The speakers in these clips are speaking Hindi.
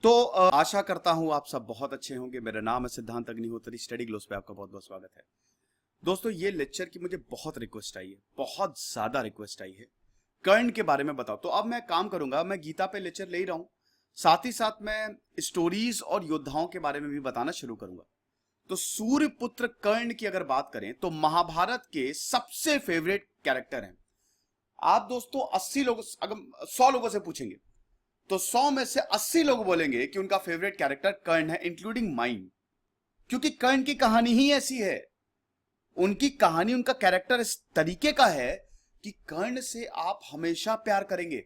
आशा करता हूं आप सब बहुत अच्छे होंगे। मेरा नाम है सिद्धांत अग्निहोत्री। स्टडी ग्लोस पे आपका बहुत बहुत स्वागत है। दोस्तों, ये लेक्चर की मुझे बहुत रिक्वेस्ट आई है, बहुत ज्यादा रिक्वेस्ट आई है। कर्ण के बारे में बताओ। तो अब मैं काम करूंगा, मैं गीता पे लेक्चर ले ही रहा हूं, साथ ही साथ मैं स्टोरीज और योद्धाओं के बारे में भी बताना शुरू करूंगा। तो सूर्यपुत्र कर्ण की अगर बात करें तो महाभारत के सबसे फेवरेट कैरेक्टर हैं। आप दोस्तों 80 लोग, अगर 100 लोगों से पूछेंगे तो 100 में से 80 लोग बोलेंगे कि उनका फेवरेट कैरेक्टर कर्ण है, इंक्लूडिंग माइन। क्योंकि कर्ण की कहानी ही ऐसी है, उनकी कहानी, उनका कैरेक्टर इस तरीके का है कि कर्ण से आप हमेशा प्यार करेंगे।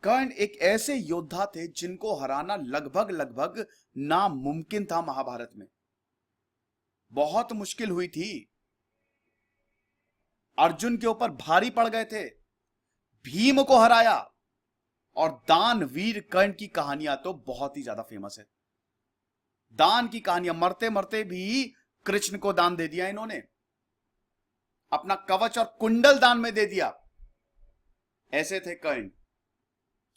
कर्ण एक ऐसे योद्धा थे जिनको हराना लगभग लगभग नामुमकिन था। महाभारत में बहुत मुश्किल हुई थी, अर्जुन के ऊपर भारी पड़ गए थे, भीम को हराया। और दानवीर कर्ण की कहानियां तो बहुत ही ज्यादा फेमस है। दान की कहानियां, मरते मरते भी कृष्ण को दान दे दिया इन्होंने, अपना कवच और कुंडल दान में दे दिया। ऐसे थे कर्ण।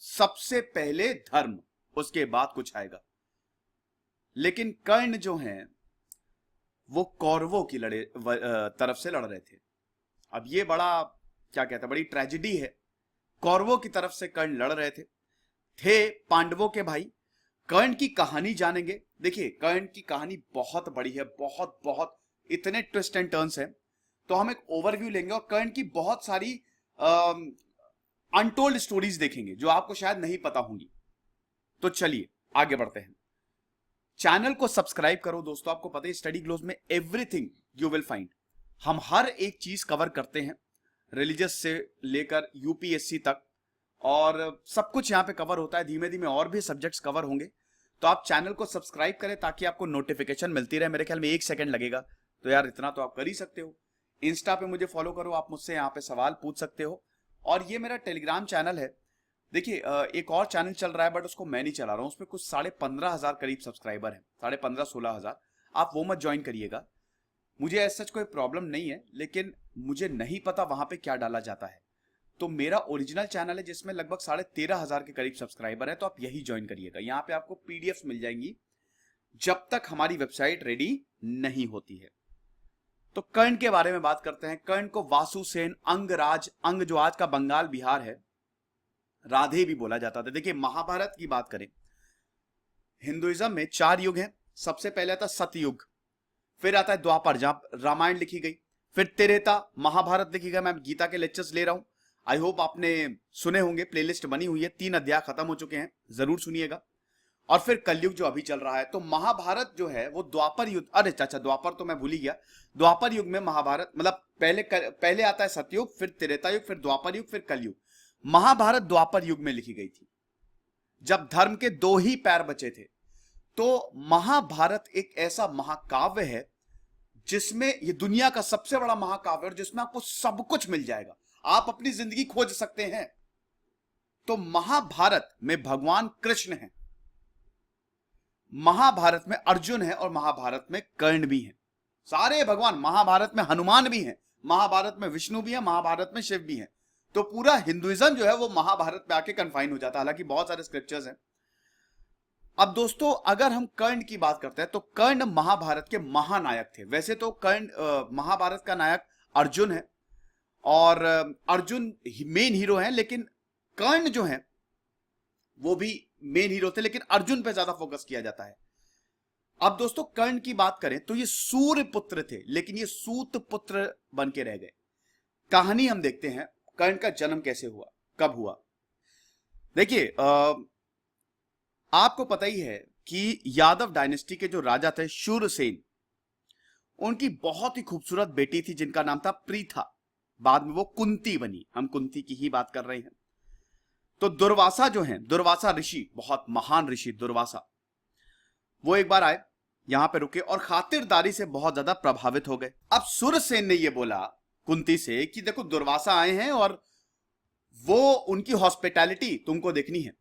सबसे पहले धर्म, उसके बाद कुछ आएगा। लेकिन कर्ण जो हैं वो कौरवों की तरफ से लड़ रहे थे। अब ये बड़ा, क्या कहते हैं, बड़ी ट्रेजेडी है। कौरवों की तरफ से कर्ण लड़ रहे थे पांडवों के भाई। कर्ण की कहानी जानेंगे। देखिए, कर्ण की कहानी बहुत बड़ी है, बहुत बहुत, इतने ट्विस्ट एंड टर्न्स हैं। तो हम एक ओवरव्यू लेंगे और कर्ण की बहुत सारी अनटोल्ड स्टोरीज देखेंगे जो आपको शायद नहीं पता होंगी। तो चलिए आगे बढ़ते हैं। चैनल को सब्सक्राइब करो दोस्तों। आपको पता है स्टडी ग्लोस में एवरीथिंग यू विल फाइंड, हम हर एक चीज कवर करते हैं, रिलीजियस से लेकर यूपीएससी तक, और सब कुछ यहां पे कवर होता है। धीमे धीमे और भी सब्जेक्ट्स कवर होंगे। तो आप चैनल को सब्सक्राइब करें ताकि आपको नोटिफिकेशन मिलती रहे। मेरे ख्याल में 1 सेकंड लगेगा, तो यार इतना तो आप कर ही सकते हो। इंस्टा पे मुझे फॉलो करो, आप मुझसे यहाँ पे सवाल पूछ सकते हो। और ये मेरा टेलीग्राम चैनल है। देखिए, एक और चैनल चल रहा है बट उसको मैं नहीं चला रहा हूँ, उसमें कुछ 15,500 करीब सब्सक्राइबर हैं, 15,500-16,000। आप वो मत ज्वाइन करिएगा। मुझे ऐसा कोई प्रॉब्लम नहीं है, लेकिन मुझे नहीं पता वहां पे क्या डाला जाता है। तो मेरा ओरिजिनल चैनल है जिसमें लगभग 13,500 के करीब सब्सक्राइबर है, तो आप यही ज्वाइन करिएगा। यहाँ पे आपको पीडीएफ मिल जाएंगी जब तक हमारी वेबसाइट रेडी नहीं होती है। तो कर्ण के बारे में बात करते हैं। कर्ण को वासुसेन, अंगराज, अंग जो आज का बंगाल बिहार है, राधे भी बोला जाता था। देखिए, महाभारत की बात करें, हिंदुइज्म में 4 युग हैं। सबसे पहले आता सतयुग, फिर आता है द्वापर जहां रामायण लिखी गई, फिर त्रेता, महाभारत लिखी गई। मैं गीता के लेक्चर्स ले रहा हूं, आई होप आपने सुने होंगे, प्लेलिस्ट बनी हुई है, 3 अध्याय खत्म हो चुके हैं, जरूर सुनिएगा। और फिर कलयुग जो अभी चल रहा है। तो महाभारत जो है वो द्वापर युग, अरे चाचा द्वापर तो मैं भूल ही गया। द्वापर युग में महाभारत, मतलब पहले आता है सतयुग, फिर त्रेता युग, फिर द्वापर युग, फिर कलयुग। महाभारत द्वापर युग में लिखी गई थी, जब धर्म के 2 ही पैर बचे थे। तो महाभारत एक ऐसा महाकाव्य है जिसमें, ये दुनिया का सबसे बड़ा महाकाव्य और जिसमें आपको सब कुछ मिल जाएगा, आप अपनी जिंदगी खोज सकते हैं। तो महाभारत में भगवान कृष्ण है, महाभारत में अर्जुन है, और महाभारत में कर्ण भी है। सारे भगवान, महाभारत में हनुमान भी है, महाभारत में विष्णु भी है, महाभारत में शिव भी है। तो पूरा हिंदुइज्म जो है वो महाभारत पे आके कन्फाइन हो जाता है, हालांकि बहुत सारे स्क्रिप्चर्स हैं। अब दोस्तों, अगर हम कर्ण की बात करते हैं तो कर्ण महाभारत के महानायक थे। वैसे तो कर्ण महाभारत का नायक अर्जुन है, और अर्जुन मेन हीरो हैं, लेकिन कर्ण जो हैं वो भी मेन हीरो थे, लेकिन अर्जुन पे ज्यादा फोकस किया जाता है। अब दोस्तों, कर्ण की बात करें तो ये सूर्य पुत्र थे, लेकिन ये सूत पुत्र बन के रह गए। कहानी हम देखते हैं, कर्ण का जन्म कैसे हुआ, कब हुआ। देखिए, आपको पता ही है कि यादव डायनेस्टी के जो राजा थे शूरसेन, उनकी बहुत ही खूबसूरत बेटी थी जिनका नाम था प्रीथा। बाद में वो कुंती बनी, हम कुंती की ही बात कर रहे हैं। तो दुर्वासा जो हैं, दुर्वासा ऋषि, बहुत महान ऋषि दुर्वासा, वो एक बार आए, यहां पे रुके और खातिरदारी से बहुत ज्यादा प्रभावित हो गए। अब सुरसेन ने ये बोला कुंती से कि देखो, दुर्वासा आए हैं और वो, उनकी हॉस्पिटैलिटी तुमको देखनी है,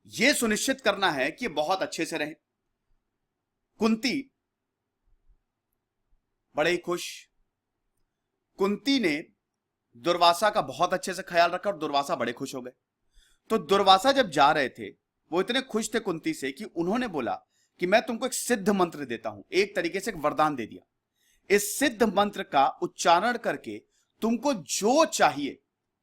ये सुनिश्चित करना है कि बहुत अच्छे से रहें। कुंती बड़े ही खुश। कुंती ने दुर्वासा का बहुत अच्छे से ख्याल रखा और दुर्वासा बड़े खुश हो गए। तो दुर्वासा जब जा रहे थे, वो इतने खुश थे कुंती से कि उन्होंने बोला कि मैं तुमको एक सिद्ध मंत्र देता हूं, एक तरीके से एक वरदान दे दिया। इस सिद्ध मंत्र का उच्चारण करके तुमको जो चाहिए,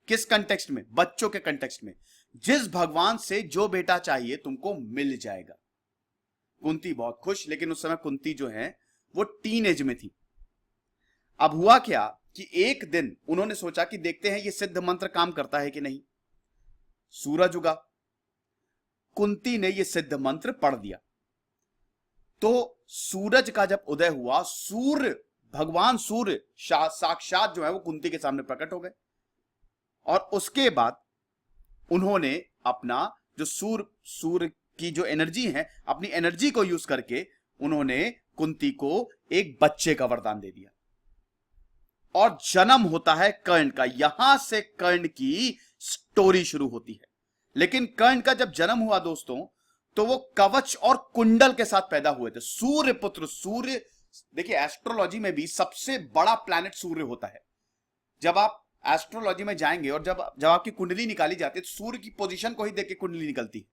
किस कंटेक्स्ट में, बच्चों के कंटेक्स्ट में, जिस भगवान से जो बेटा चाहिए तुमको मिल जाएगा। कुंती बहुत खुश, लेकिन उस समय कुंती जो है वो टीन एज में थी। अब हुआ क्या कि एक दिन उन्होंने सोचा कि देखते हैं ये सिद्ध मंत्र काम करता है कि नहीं। सूरज उगा, कुंती ने ये सिद्ध मंत्र पढ़ दिया, तो सूरज का जब उदय हुआ, सूर्य, भगवान सूर्य साक्षात जो है वो कुंती के सामने प्रकट हो गए। और उसके बाद उन्होंने अपना जो सूर्य की जो एनर्जी है, अपनी एनर्जी को यूज करके उन्होंने कुंती को एक बच्चे का वरदान दे दिया और जन्म होता है कर्ण का। यहां से कर्ण की स्टोरी शुरू होती है। लेकिन कर्ण का जब जन्म हुआ दोस्तों, तो वो कवच और कुंडल के साथ पैदा हुए थे। सूर्य पुत्र, सूर्य, देखिए एस्ट्रोलॉजी में भी सबसे बड़ा प्लैनेट सूर्य होता है। जब आप एस्ट्रोलॉजी में जाएंगे और जब आपकी कुंडली निकाली जाती है तो सूर्य की पोजीशन को ही देख के कुंडली निकलती है।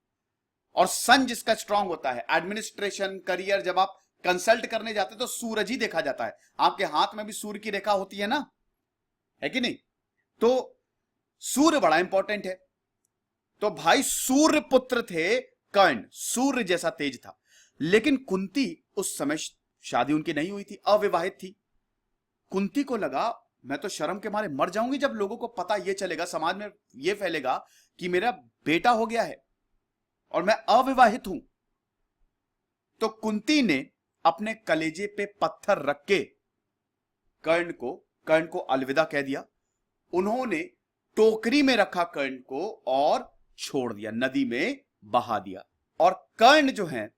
और सन जिसका स्ट्रांग होता है, एडमिनिस्ट्रेशन, करियर, जब आप कंसल्ट करने जाते हैं तो सूरज ही देखा जाता है। आपके हाथ में भी सूर्य की रेखा होती है ना, है कि नहीं? तो सूर्य बड़ा इंपॉर्टेंट है। तो भाई सूर्य पुत्र थे कर्ण, सूर्य जैसा तेज था। लेकिन कुंती उस समय शादी उनकी नहीं हुई थी, अविवाहित थी। कुंती को लगा मैं तो शर्म के मारे मर जाऊंगी जब लोगों को पता ये चलेगा, समाज में ये फैलेगा कि मेरा बेटा हो गया है और मैं अविवाहित हूं। तो कुंती ने अपने कलेजे पे पत्थर रख के कर्ण को अलविदा कह दिया। उन्होंने टोकरी में रखा कर्ण को और छोड़ दिया, नदी में बहा दिया। और कर्ण जो है,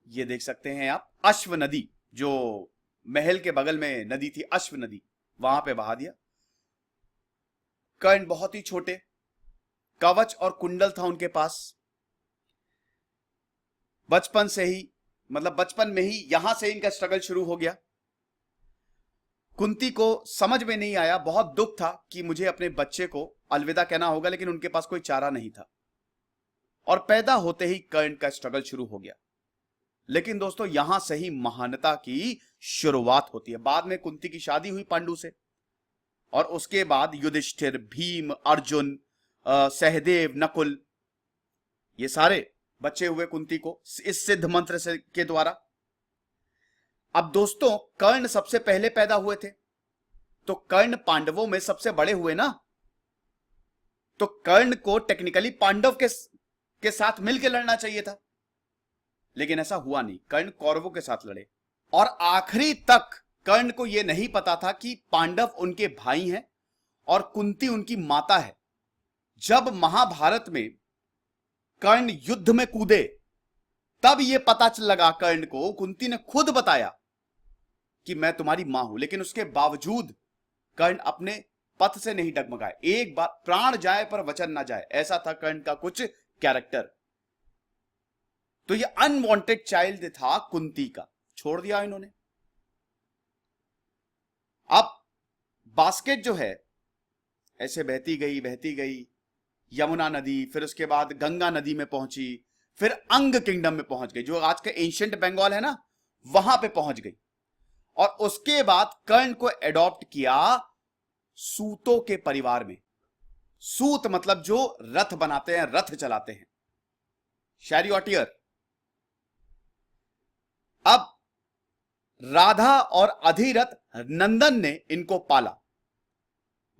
ये देख सकते हैं आप, अश्व नदी, जो महल के बगल में नदी थी, अश्व नदी, वहां पे बहा दिया। कर्ण बहुत ही छोटे, कवच और कुंडल था उनके पास। बचपन से ही, मतलब बचपन में ही यहां से इनका स्ट्रगल शुरू हो गया। कुंती को समझ में नहीं आया, बहुत दुख था कि मुझे अपने बच्चे को अलविदा कहना होगा, लेकिन उनके पास कोई चारा नहीं था। और पैदा होते ही कर्ण का स्ट्रगल शुरू हो गया। लेकिन दोस्तों यहां से ही महानता की शुरुआत होती है। बाद में कुंती की शादी हुई पांडु से, और उसके बाद युधिष्ठिर, भीम, अर्जुन, सहदेव, नकुल, ये सारे बच्चे हुए कुंती को इस सिद्ध मंत्र से के द्वारा। अब दोस्तों कर्ण सबसे पहले पैदा हुए थे, तो कर्ण पांडवों में सबसे बड़े हुए ना, तो कर्ण को टेक्निकली पांडव के साथ मिलकर लड़ना चाहिए था। लेकिन ऐसा हुआ नहीं, कर्ण कौरवों के साथ लड़े। और आखिरी तक कर्ण को यह नहीं पता था कि पांडव उनके भाई हैं और कुंती उनकी माता है। जब महाभारत में कर्ण युद्ध में कूदे, तब यह पता चल लगा कर्ण को, कुंती ने खुद बताया कि मैं तुम्हारी मां हूं। लेकिन उसके बावजूद कर्ण अपने पथ से नहीं डगमगाए। एक बार प्राण जाए पर वचन ना जाए, ऐसा था कर्ण का कुछ कैरेक्टर। तो ये अनवांटेड चाइल्ड था कुंती का, छोड़ दिया इन्होंने। अब बास्केट जो है ऐसे बहती गई यमुना नदी, फिर उसके बाद गंगा नदी में पहुंची, फिर अंग किंगडम में पहुंच गई, जो आज का एंशिएंट बंगाल है ना, वहां पे पहुंच गई। और उसके बाद कर्ण को एडॉप्ट किया सूतों के परिवार में। सूत मतलब जो रथ बनाते हैं, रथ चलाते हैं, शैरियोटियर। अब राधा और अधिरथ नंदन ने इनको पाला।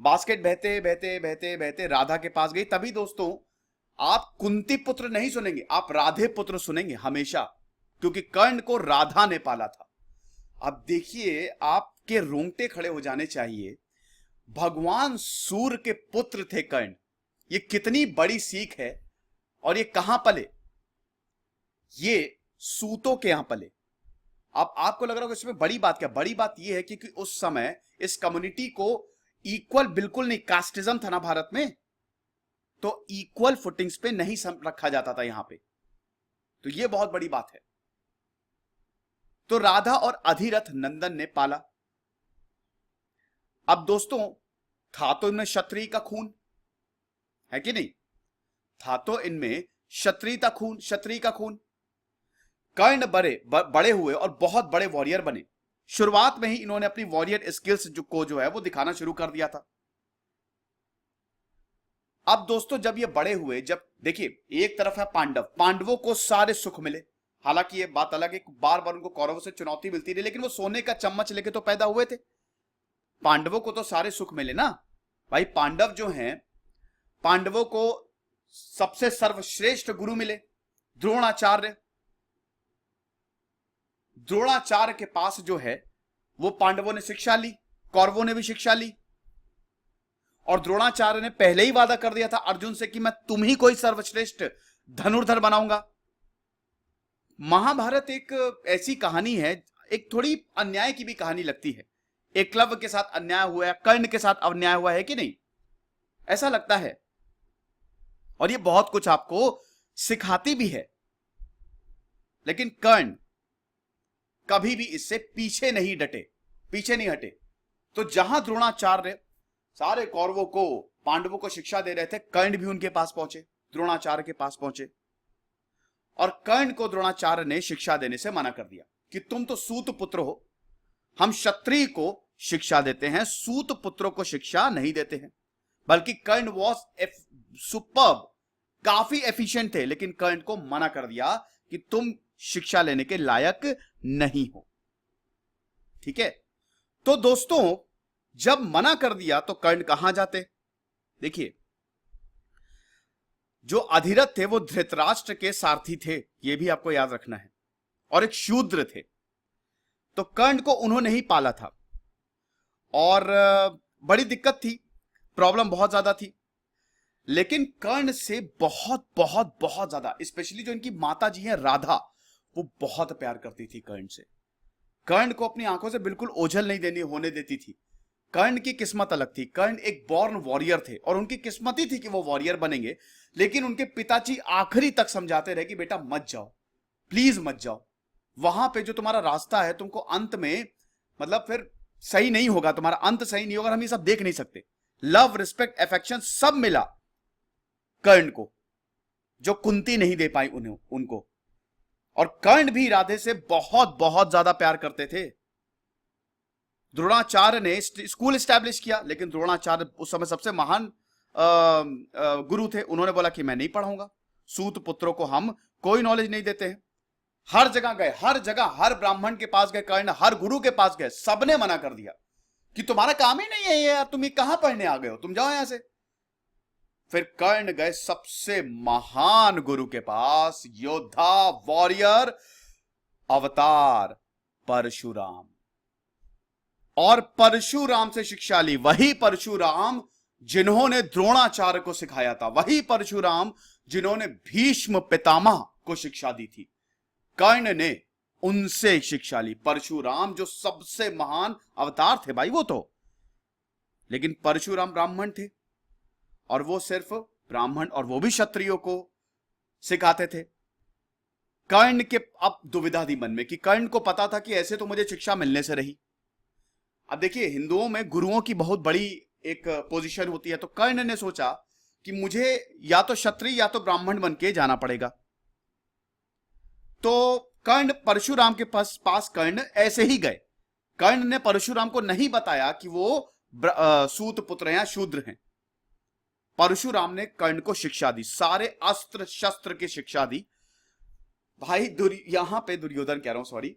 बास्केट बहते राधा के पास गई। तभी दोस्तों आप कुंती पुत्र नहीं सुनेंगे, आप राधे पुत्र सुनेंगे हमेशा, क्योंकि कर्ण को राधा ने पाला था। अब देखिए, आपके रोंगटे खड़े हो जाने चाहिए। भगवान सूर्य के पुत्र थे कर्ण। ये कितनी बड़ी सीख है। और ये कहां पले? ये सूतों के यहां पले। अब आपको लग रहा होगा इसमें बड़ी बात क्या? बड़ी बात यह है कि उस समय इस कम्युनिटी को इक्वल बिल्कुल नहीं, कास्टिज्म था ना भारत में, तो इक्वल फुटिंग्स पे नहीं रखा जाता था यहां पे। तो यह बहुत बड़ी बात है। तो राधा और अधिरथ नंदन ने पाला। अब दोस्तों था तो इनमें क्षत्रिय का खून, है कि नहीं? था तो इनमें क्षत्रिय का खून। कर्ण बड़े हुए और बहुत बड़े वॉरियर बने। शुरुआत में ही इन्होंने अपनी वॉरियर स्किल्स जो है वो दिखाना शुरू कर दिया था। अब दोस्तों जब ये बड़े हुए, जब देखिए एक तरफ है पांडवों को सारे सुख मिले, हालांकि ये बात अलग है, बार बार उनको कौरवों से चुनौती मिलती रही, लेकिन वो सोने का चम्मच लेके तो पैदा हुए थे। पांडवों को तो सारे सुख मिले ना भाई। पांडव जो हैं, पांडवों को सबसे सर्वश्रेष्ठ गुरु मिले, द्रोणाचार्य। द्रोणाचार्य के पास जो है वो पांडवों ने शिक्षा ली, कौरवों ने भी शिक्षा ली। और द्रोणाचार्य ने पहले ही वादा कर दिया था अर्जुन से कि मैं तुम ही कोई सर्वश्रेष्ठ धनुर्धर बनाऊंगा। महाभारत एक ऐसी कहानी है, एक थोड़ी अन्याय की भी कहानी लगती है। एकलव्य के साथ अन्याय हुआ है, कर्ण के साथ अन्याय हुआ है कि नहीं, ऐसा लगता है। और ये बहुत कुछ आपको सिखाती भी है। लेकिन कर्ण कभी भी इससे पीछे नहीं हटे। तो जहां द्रोणाचार्य सारे कौरवों को, पांडवों को शिक्षा दे रहे थे, कर्ण भी उनके पास पहुंचे, द्रोणाचार्य के पास पहुंचे। और कर्ण को द्रोणाचार्य ने शिक्षा देने से मना कर दिया कि तुम तो सूत पुत्र हो, हम क्षत्रिय को शिक्षा देते हैं, सूत पुत्रों को शिक्षा नहीं देते हैं। बल्कि कर्ण वॉज सुपर्ब, काफी एफिशिएंट थे, लेकिन कर्ण को मना कर दिया कि तुम शिक्षा लेने के लायक नहीं हो। ठीक है, तो दोस्तों जब मना कर दिया तो कर्ण कहां जाते? देखिए, जो अधिरथ थे वो धृतराष्ट्र के सारथी थे, यह भी आपको याद रखना है, और एक शूद्र थे। तो कर्ण को उन्होंने ही पाला था और बड़ी दिक्कत थी, प्रॉब्लम बहुत ज्यादा थी। लेकिन कर्ण से बहुत बहुत बहुत ज्यादा, स्पेशली जो इनकी माता जी हैं राधा, वो बहुत प्यार करती थी कर्ण से। कर्ण को अपनी आंखों से बिल्कुल ओझल नहीं होने देती थी। कर्ण की किस्मत अलग थी। कर्ण एक बॉर्न वॉरियर थे और उनकी किस्मत ही थी कि वो वॉरियर बनेंगे। लेकिन उनके पिताजी आखिरी तक समझाते रहे कि बेटा मत जाओ, प्लीज मत जाओ, वहां पे जो तुम्हारा रास्ता है तुमको अंत में मतलब फिर सही नहीं होगा, तुम्हारा अंत सही नहीं होगा, हम ये सब देख नहीं सकते। लव, रिस्पेक्ट, अफेक्शन सब मिला कर्ण को, जो कुंती नहीं दे पाई उनको। और कर्ण भी राधे से बहुत बहुत ज्यादा प्यार करते थे। द्रोणाचार्य ने स्कूल एस्टैब्लिश किया, लेकिन द्रोणाचार्य उस समय सबसे महान गुरु थे। उन्होंने बोला कि मैं नहीं पढ़ाऊंगा, सूत पुत्रों को हम कोई नॉलेज नहीं देते हैं। हर जगह गए, हर जगह, हर ब्राह्मण के पास गए कर्ण, हर गुरु के पास गए, सबने मना कर दिया कि तुम्हारा काम ही नहीं है ये यार, तुम ये कहां पढ़ने आ गए हो, तुम जाओ यहां से। फिर कर्ण गए सबसे महान गुरु के पास, योद्धा, वॉरियर, अवतार परशुराम। और परशुराम से शिक्षा ली। वही परशुराम जिन्होंने द्रोणाचार्य को सिखाया था, वही परशुराम जिन्होंने भीष्म पितामह को शिक्षा दी थी, कर्ण ने उनसे शिक्षा ली। परशुराम जो सबसे महान अवतार थे भाई वो तो, लेकिन परशुराम ब्राह्मण थे और वो सिर्फ ब्राह्मण, और वो भी क्षत्रियों को सिखाते थे। कर्ण के अब दुविधा थी मन में कि कर्ण को पता था कि ऐसे तो मुझे शिक्षा मिलने से रही। अब देखिए, हिंदुओं में गुरुओं की बहुत बड़ी एक पोजीशन होती है, तो कर्ण ने सोचा कि मुझे या तो क्षत्रिय या तो ब्राह्मण बन के जाना पड़ेगा। तो कर्ण परशुराम के पास कर्ण ऐसे ही गए। कर्ण ने परशुराम को नहीं बताया कि वो सूत पुत्र हैं या शूद्र हैं। परशुराम ने कर्ण को शिक्षा दी, सारे अस्त्र शस्त्र की शिक्षा दी। भाई यहां पे दुर्योधन कह रहा हूं, सॉरी,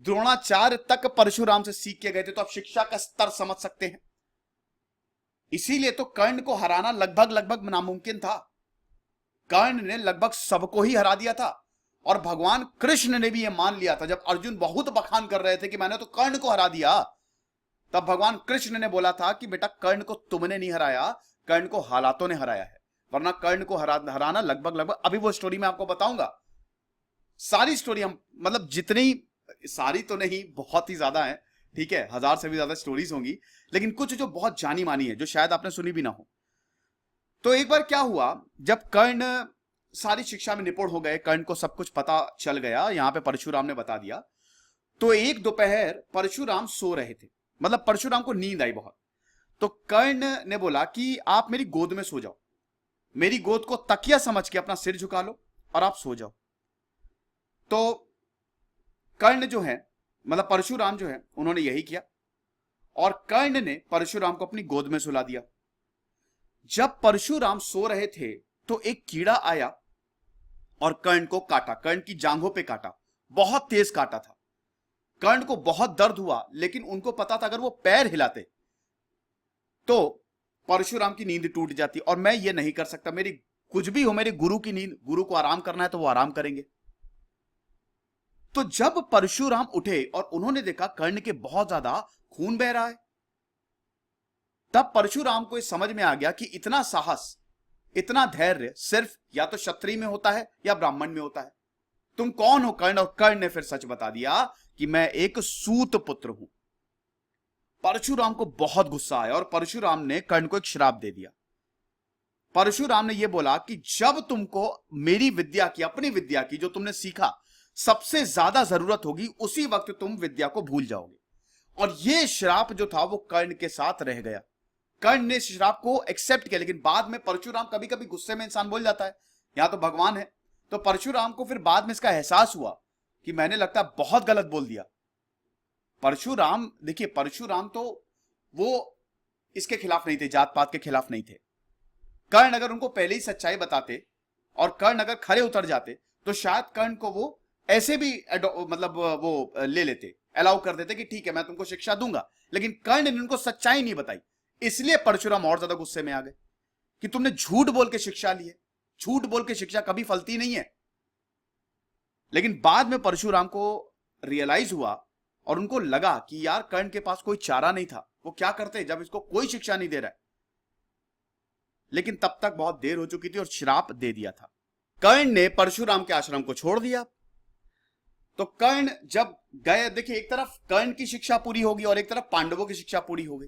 द्रोणाचार्य तक परशुराम से सीख के गए थे, तो आप शिक्षा का स्तर समझ सकते हैं। इसीलिए तो कर्ण को हराना लगभग नामुमकिन था। कर्ण ने लगभग सबको ही हरा दिया था, और भगवान कृष्ण ने भी यह मान लिया था। जब अर्जुन बहुत बखान कर रहे थे कि मैंने तो कर्ण को हरा दिया, तब भगवान कृष्ण ने बोला था कि बेटा कर्ण को तुमने नहीं हराया, कर्ण को हालातों ने हराया है, वरना कर्ण को हराना लगभग, अभी वो स्टोरी मैं आपको बताऊंगा। सारी स्टोरी हम मतलब जितनी, सारी तो नहीं, बहुत ही ज्यादा है, ठीक है, 1000 से भी ज्यादा स्टोरीज होंगी, लेकिन कुछ जो बहुत जानी मानी है, जो शायद आपने सुनी भी ना हो। तो एक बार क्या हुआ, जब कर्ण सारी शिक्षा में निपुण हो गए, कर्ण को सब कुछ पता चल गया, यहां पे परशुराम ने बता दिया, तो एक दोपहर परशुराम सो रहे थे, मतलब परशुराम को नींद आई बहुत। तो कर्ण ने बोला कि आप मेरी गोद में सो जाओ। मेरी गोद को तकिया समझ के अपना सिर झुका लो और आप सो जाओ। तो कर्ण जो है, मतलब परशुराम जो है, उन्होंने यही किया और कर्ण ने परशुराम को अपनी गोद में सुला दिया। जब परशुराम सो रहे थे तो एक कीड़ा आया और कर्ण को काटा, कर्ण की जांघों पे काटा, बहुत तेज काटा था। कर्ण को बहुत दर्द हुआ, लेकिन उनको पता था अगर वो पैर हिलाते तो परशुराम की नींद टूट जाती, और मैं ये नहीं कर सकता, मेरी कुछ भी हो, मेरे गुरु की नींद, गुरु को आराम करना है तो वो आराम करेंगे। तो जब परशुराम उठे और उन्होंने देखा कर्ण के बहुत ज्यादा खून बह रहा है, तब परशुराम को इस समझ में आ गया कि इतना साहस, इतना धैर्य सिर्फ या तो क्षत्रिय में होता है या ब्राह्मण में होता है। तुम कौन हो कर्ण? और कर्ण ने फिर सच बता दिया कि मैं एक सूत पुत्र हूं। परशुराम को बहुत गुस्सा आया और परशुराम ने कर्ण को एक श्राप दे दिया। परशुराम ने यह बोला कि जब तुमको मेरी विद्या की, अपनी विद्या की जो तुमने सीखा, सबसे ज्यादा जरूरत होगी, उसी वक्त तुम विद्या को भूल जाओगे। और यह श्राप जो था वो कर्ण के साथ रह गया। कर्ण ने श्राप को एक्सेप्ट किया, लेकिन बाद में परशुराम, कभी कभी गुस्से में इंसान बोल जाता है, यहां तो भगवान है, तो परशुराम को फिर बाद में इसका एहसास हुआ कि मैंने लगता है बहुत गलत बोल दिया। परशुराम, देखिए परशुराम तो वो इसके खिलाफ नहीं थे, जात पात के खिलाफ नहीं थे। कर्ण अगर उनको पहले ही सच्चाई बताते और कर्ण अगर खरे उतर जाते तो शायद कर्ण को वो ऐसे भी मतलब वो ले लेते, अलाउ कर देते कि ठीक है मैं तुमको शिक्षा दूंगा। लेकिन कर्ण ने उनको सच्चाई नहीं बताई, इसलिए परशुराम और ज्यादा गुस्से में आ गए कि तुमने झूठ बोल के शिक्षा ली है। झूठ बोल के शिक्षा कभी फलती नहीं है। लेकिन बाद में परशुराम को रियलाइज हुआ और उनको लगा कि यार कर्ण के पास कोई चारा नहीं था, वो क्या करते जब इसको कोई शिक्षा नहीं दे रहा है। लेकिन तब तक बहुत देर हो चुकी थी और श्राप दे दिया था। कर्ण ने परशुराम के आश्रम को छोड़ दिया। तो कर्ण जब गए, देखिए एक तरफ कर्ण की शिक्षा पूरी होगी और एक तरफ पांडवों की शिक्षा पूरी हो गई।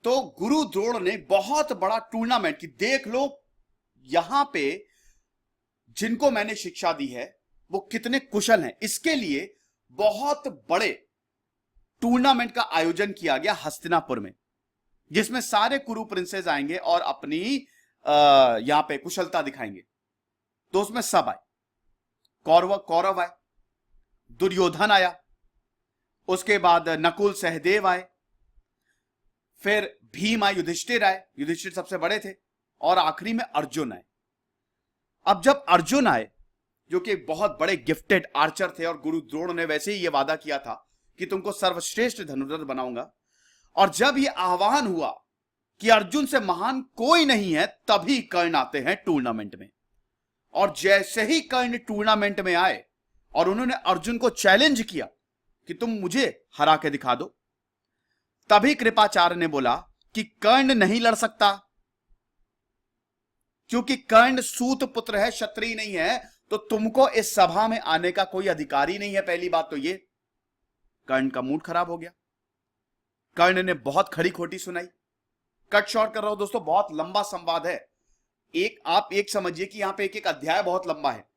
तो गुरु द्रोण ने बहुत बड़ा टूर्नामेंट की, देख लो यहां पे जिनको मैंने शिक्षा दी है वो कितने कुशल हैं, इसके लिए बहुत बड़े टूर्नामेंट का आयोजन किया गया हस्तिनापुर में, जिसमें सारे कुरु प्रिंसेस आएंगे और अपनी यहां पे कुशलता दिखाएंगे। तो उसमें सब आए, कौरव आए, दुर्योधन आया, उसके बाद नकुल सहदेव आए, फिर भीम आए, युधिष्ठिर आए, युधिष्ठिर सबसे बड़े थे, और आखिरी में अर्जुन आए। अब जब अर्जुन आए, जो कि बहुत बड़े गिफ्टेड आर्चर थे, और गुरु द्रोण ने वैसे ही यह वादा किया था कि तुमको सर्वश्रेष्ठ धनुर्धर बनाऊंगा, और जब यह आह्वान हुआ कि अर्जुन से महान कोई नहीं है, तभी कर्ण आते हैं टूर्नामेंट में। और जैसे ही कर्ण टूर्नामेंट में आए और उन्होंने अर्जुन को चैलेंज किया कि तुम मुझे हरा के दिखा दो, तभी कृपाचार्य ने बोला कि कर्ण नहीं लड़ सकता, क्योंकि कर्ण सूत पुत्र है, क्षत्रिय नहीं है, तो तुमको इस सभा में आने का कोई अधिकार ही नहीं है। पहली बात तो ये, कर्ण का मूड खराब हो गया। कर्ण ने बहुत खड़ी खोटी सुनाई। कट शॉर्ट कर रहा हूं दोस्तों, बहुत लंबा संवाद है, आप एक समझिए कि यहां पे एक एक अध्याय बहुत लंबा है।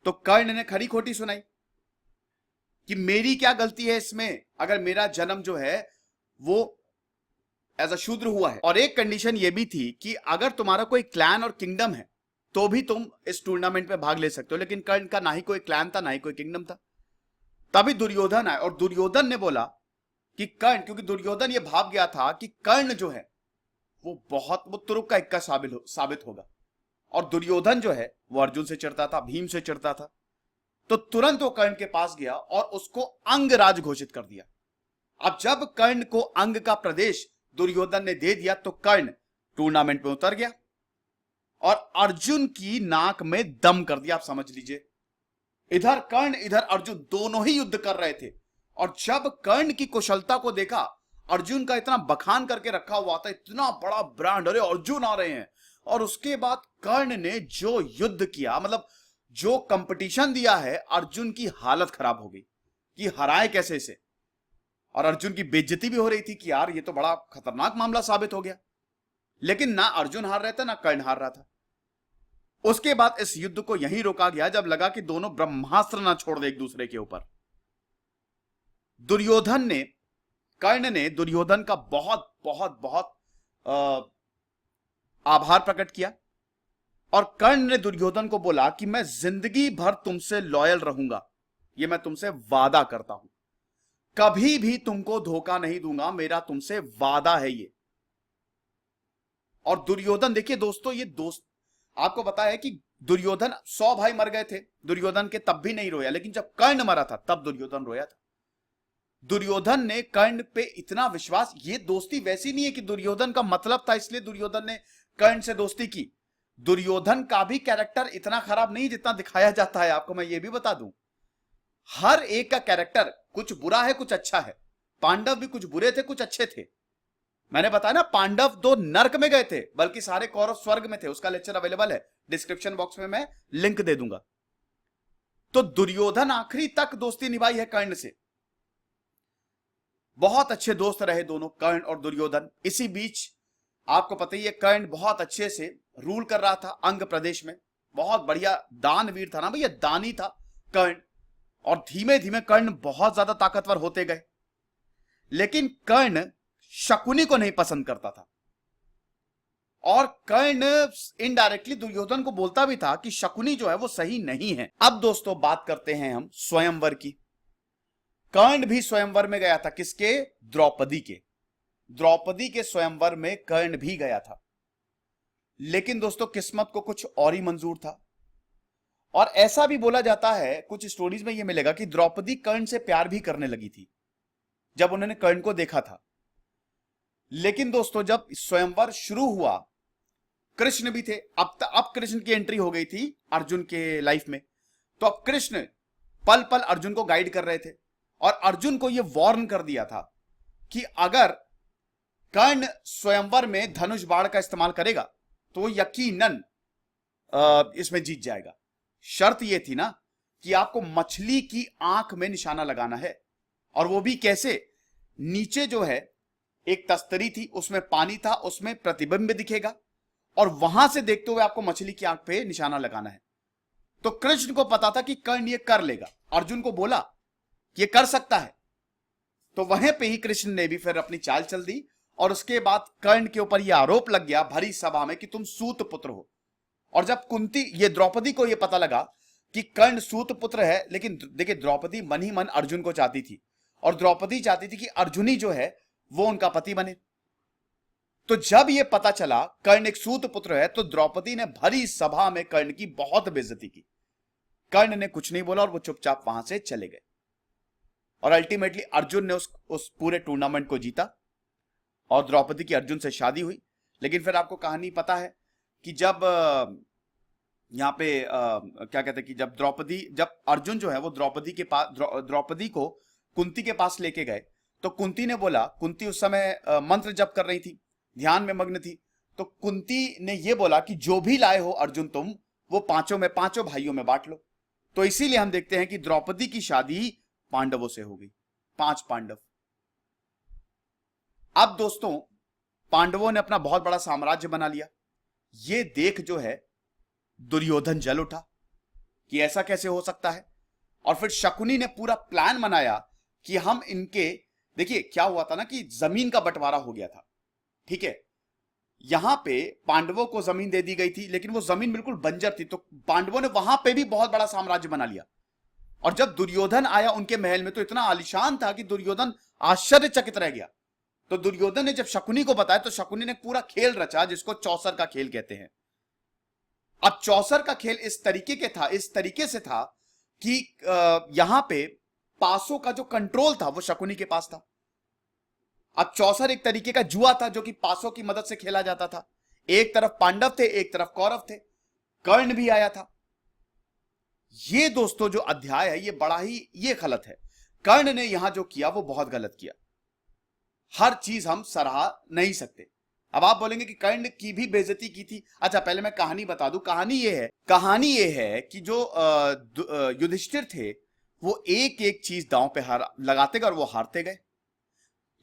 तो कर्ण ने खड़ी खोटी सुनाई कि मेरी क्या गलती है इसमें, अगर मेरा जन्म जो है वो एज अ शूद्र हुआ है, और एक कंडीशन ये भी थी कि अगर तुम्हारा कोई क्लैन और किंगडम है तो भी तुम इस टूर्नामेंट में भाग ले सकते हो। लेकिन कर्ण का ना ही कोई क्लैन था, ना ही कोई किंगडम था। तभी दुर्योधन आए और दुर्योधन ने बोला कि कर्ण, क्योंकि दुर्योधन ये भाव गया था कि कर्ण जो है वो तुरुप का इक्का साबित होगा, और दुर्योधन जो है वो अर्जुन से चिढ़ता था, भीम से चिढ़ता था। तो तुरंत वो कर्ण के पास गया और उसको अंगराज घोषित कर दिया। अब जब कर्ण को अंग का प्रदेश दुर्योधन ने दे दिया तो कर्ण टूर्नामेंट में उतर गया और अर्जुन की नाक में दम कर दिया। आप समझ लीजिए, इधर कर्ण इधर अर्जुन दोनों ही युद्ध कर रहे थे, और जब कर्ण की कुशलता को देखा, अर्जुन का इतना बखान करके रखा हुआ था, इतना बड़ा ब्रांड, अरे अर्जुन आ रहे हैं, और उसके बाद कर्ण ने जो युद्ध किया, मतलब जो कंपटीशन दिया है, अर्जुन की हालत खराब हो गई कि हराए कैसे इसे। और अर्जुन की बेइज्जती भी हो रही थी कि यार ये तो बड़ा खतरनाक मामला साबित हो गया। लेकिन ना अर्जुन हार रहा था ना कर्ण हार रहा था। उसके बाद इस युद्ध को यहीं रोका गया जब लगा कि दोनों ब्रह्मास्त्र ना छोड़ दे एक दूसरे के ऊपर। कर्ण ने दुर्योधन का बहुत बहुत बहुत आभार प्रकट किया और कर्ण ने दुर्योधन को बोला कि मैं जिंदगी भर तुमसे लॉयल रहूंगा, ये मैं तुमसे वादा करता हूं, कभी भी तुमको धोखा नहीं दूंगा, मेरा तुमसे वादा है ये। और दुर्योधन, देखिए दोस्तों, ये दोस्त आपको पता है कि दुर्योधन 100 भाई मर गए थे दुर्योधन के, तब भी नहीं रोया, लेकिन जब कर्ण मरा था तब दुर्योधन रोया था। दुर्योधन ने कर्ण पे इतना विश्वास, ये दोस्ती वैसी नहीं है कि दुर्योधन का मतलब था इसलिए दुर्योधन ने कर्ण से दोस्ती की। दुर्योधन का भी कैरेक्टर इतना खराब नहीं जितना दिखाया जाता है, आपको मैं ये भी बता दूं। हर एक का कैरेक्टर कुछ बुरा है कुछ अच्छा है। पांडव भी कुछ बुरे थे कुछ अच्छे थे। मैंने बताया ना, पांडव 2 नर्क में गए थे, बल्कि सारे कौरव स्वर्ग में थे। उसका लेक्चर अवेलेबल है, डिस्क्रिप्शन बॉक्स में मैं लिंक दे दूंगा। तो दुर्योधन आखिरी तक दोस्ती निभाई है कर्ण से, बहुत अच्छे दोस्त रहे दोनों, कर्ण और दुर्योधन। इसी बीच आपको पता ही है, कर्ण बहुत अच्छे से रूल कर रहा था अंग प्रदेश में, बहुत बढ़िया दानवीर था ना भैया, दानी था कर्ण। और धीमे धीमे कर्ण बहुत ज्यादा ताकतवर होते गए। लेकिन कर्ण शकुनी को नहीं पसंद करता था, और कर्ण इनडायरेक्टली दुर्योधन को बोलता भी था कि शकुनी जो है वो सही नहीं है। अब दोस्तों बात करते हैं हम स्वयंवर की। कर्ण भी स्वयंवर में गया था, किसके? द्रौपदी के। द्रौपदी के स्वयंवर में कर्ण भी गया था, लेकिन दोस्तों किस्मत को कुछ और ही मंजूर था। और ऐसा भी बोला जाता है, कुछ स्टोरीज में यह मिलेगा कि द्रौपदी कर्ण से प्यार भी करने लगी थी जब उन्होंने कर्ण को देखा था। लेकिन दोस्तों जब स्वयंवर शुरू हुआ, कृष्ण भी थे। अब कृष्ण की एंट्री हो गई थी अर्जुन के लाइफ में। तो अब कृष्ण पल पल अर्जुन को गाइड कर रहे थे, और अर्जुन को यह वार्न कर दिया था कि अगर कर्ण स्वयंवर में धनुष बाण का इस्तेमाल करेगा तो यकीनन इसमें जीत जाएगा। शर्त यह थी ना कि आपको मछली की आंख में निशाना लगाना है, और वो भी कैसे? नीचे जो है एक तस्तरी थी, उसमें पानी था, उसमें प्रतिबिंब दिखेगा, और वहां से देखते हुए आपको मछली की आंख पे निशाना लगाना है। तो कृष्ण को पता था कि कर्ण ये कर लेगा, अर्जुन को बोला कि ये कर सकता है। तो वहीं पे ही कृष्ण ने भी फिर अपनी चाल चल दी, और उसके बाद कर्ण के ऊपर यह आरोप लग गया भरी सभा में कि तुम सूत पुत्र हो। और जब कुंती, ये द्रौपदी को यह पता लगा कि कर्ण सूत पुत्र है, लेकिन देखिए द्रौपदी मन ही मन अर्जुन को चाहती थी, और द्रौपदी चाहती थी कि अर्जुन ही जो है वो उनका पति बने। तो जब यह पता चला कर्ण एक सूत पुत्र है, तो द्रौपदी ने भरी सभा में कर्ण की बहुत बेइज्जती की। कर्ण ने कुछ नहीं बोला और वो चुपचाप वहां से चले गए, और अल्टीमेटली अर्जुन ने उस पूरे टूर्नामेंट को जीता, और द्रौपदी की अर्जुन से शादी हुई। लेकिन फिर आपको कहानी पता है कि जब यहां पे क्या कहते हैं कि जब अर्जुन जो है वो द्रौपदी को कुंती के पास लेके गए, तो कुंती ने बोला, कुंती उस समय मंत्र जप कर रही थी, ध्यान में मग्न थी। तो कुंती ने यह बोला कि जो भी लाए हो अर्जुन तुम, वो पांचों भाइयों में बांट लो। तो इसीलिए हम देखते हैं कि द्रौपदी की शादी पांडवों से हो गई, 5 पांडव। अब दोस्तों पांडवों ने अपना बहुत बड़ा साम्राज्य बना लिया। ये देख जो है दुर्योधन जल उठा कि ऐसा कैसे हो सकता है। और फिर शकुनी ने पूरा प्लान बनाया कि हम इनके, देखिए क्या हुआ था ना कि जमीन का बंटवारा हो गया था, ठीक है। यहां पे पांडवों को जमीन दे दी गई थी, लेकिन वो जमीन बिल्कुल बंजर थी, तो पांडवों ने वहां पे भी बहुत बड़ा साम्राज्य बना लिया। और जब दुर्योधन आया उनके महल में, तो इतना आलीशान था कि दुर्योधन आश्चर्यचकित रह गया। तो दुर्योधन ने जब शकुनी को बताया, तो शकुनी ने पूरा खेल रचा जिसको चौसर का खेल कहते हैं। अब चौसर का खेल इस तरीके से था कि यहां पे पासों का जो कंट्रोल था वो शकुनी के पास था। अब चौसर एक तरीके का जुआ था जो कि पासों की मदद से खेला जाता था। एक तरफ पांडव थे, एक तरफ कौरव थे, कर्ण भी आया था। ये दोस्तों जो अध्याय है ये गलत है। कर्ण ने यहां जो किया वो बहुत गलत किया। हर चीज हम सराह नहीं सकते। अब आप बोलेंगे कि कर्ण की भी बेइज्जती की थी। अच्छा पहले मैं कहानी बता दूं। कहानी ये है कि जो युधिष्ठिर थे वो एक एक चीज दांव पे लगाते गए और वो हारते गए।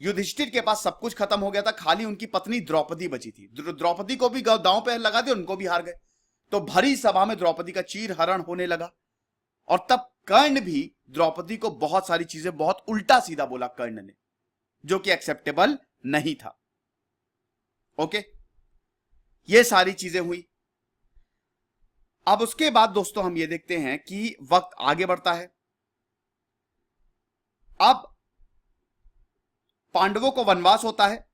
युधिष्ठिर के पास सब कुछ खत्म हो गया था, खाली उनकी पत्नी द्रौपदी बची थी। द्रौपदी को भी दांव पे लगा दिया, उनको भी हार गए। तो भरी सभा में द्रौपदी का चीर हरण होने लगा, और तब कर्ण भी द्रौपदी को बहुत सारी चीजें बहुत उल्टा सीधा बोला कर्ण ने, जो कि एक्सेप्टेबल नहीं था। ओके, ये सारी चीजें हुई। अब उसके बाद दोस्तों हम ये देखते हैं कि वक्त आगे बढ़ता है। अब पांडवों को वनवास होता है।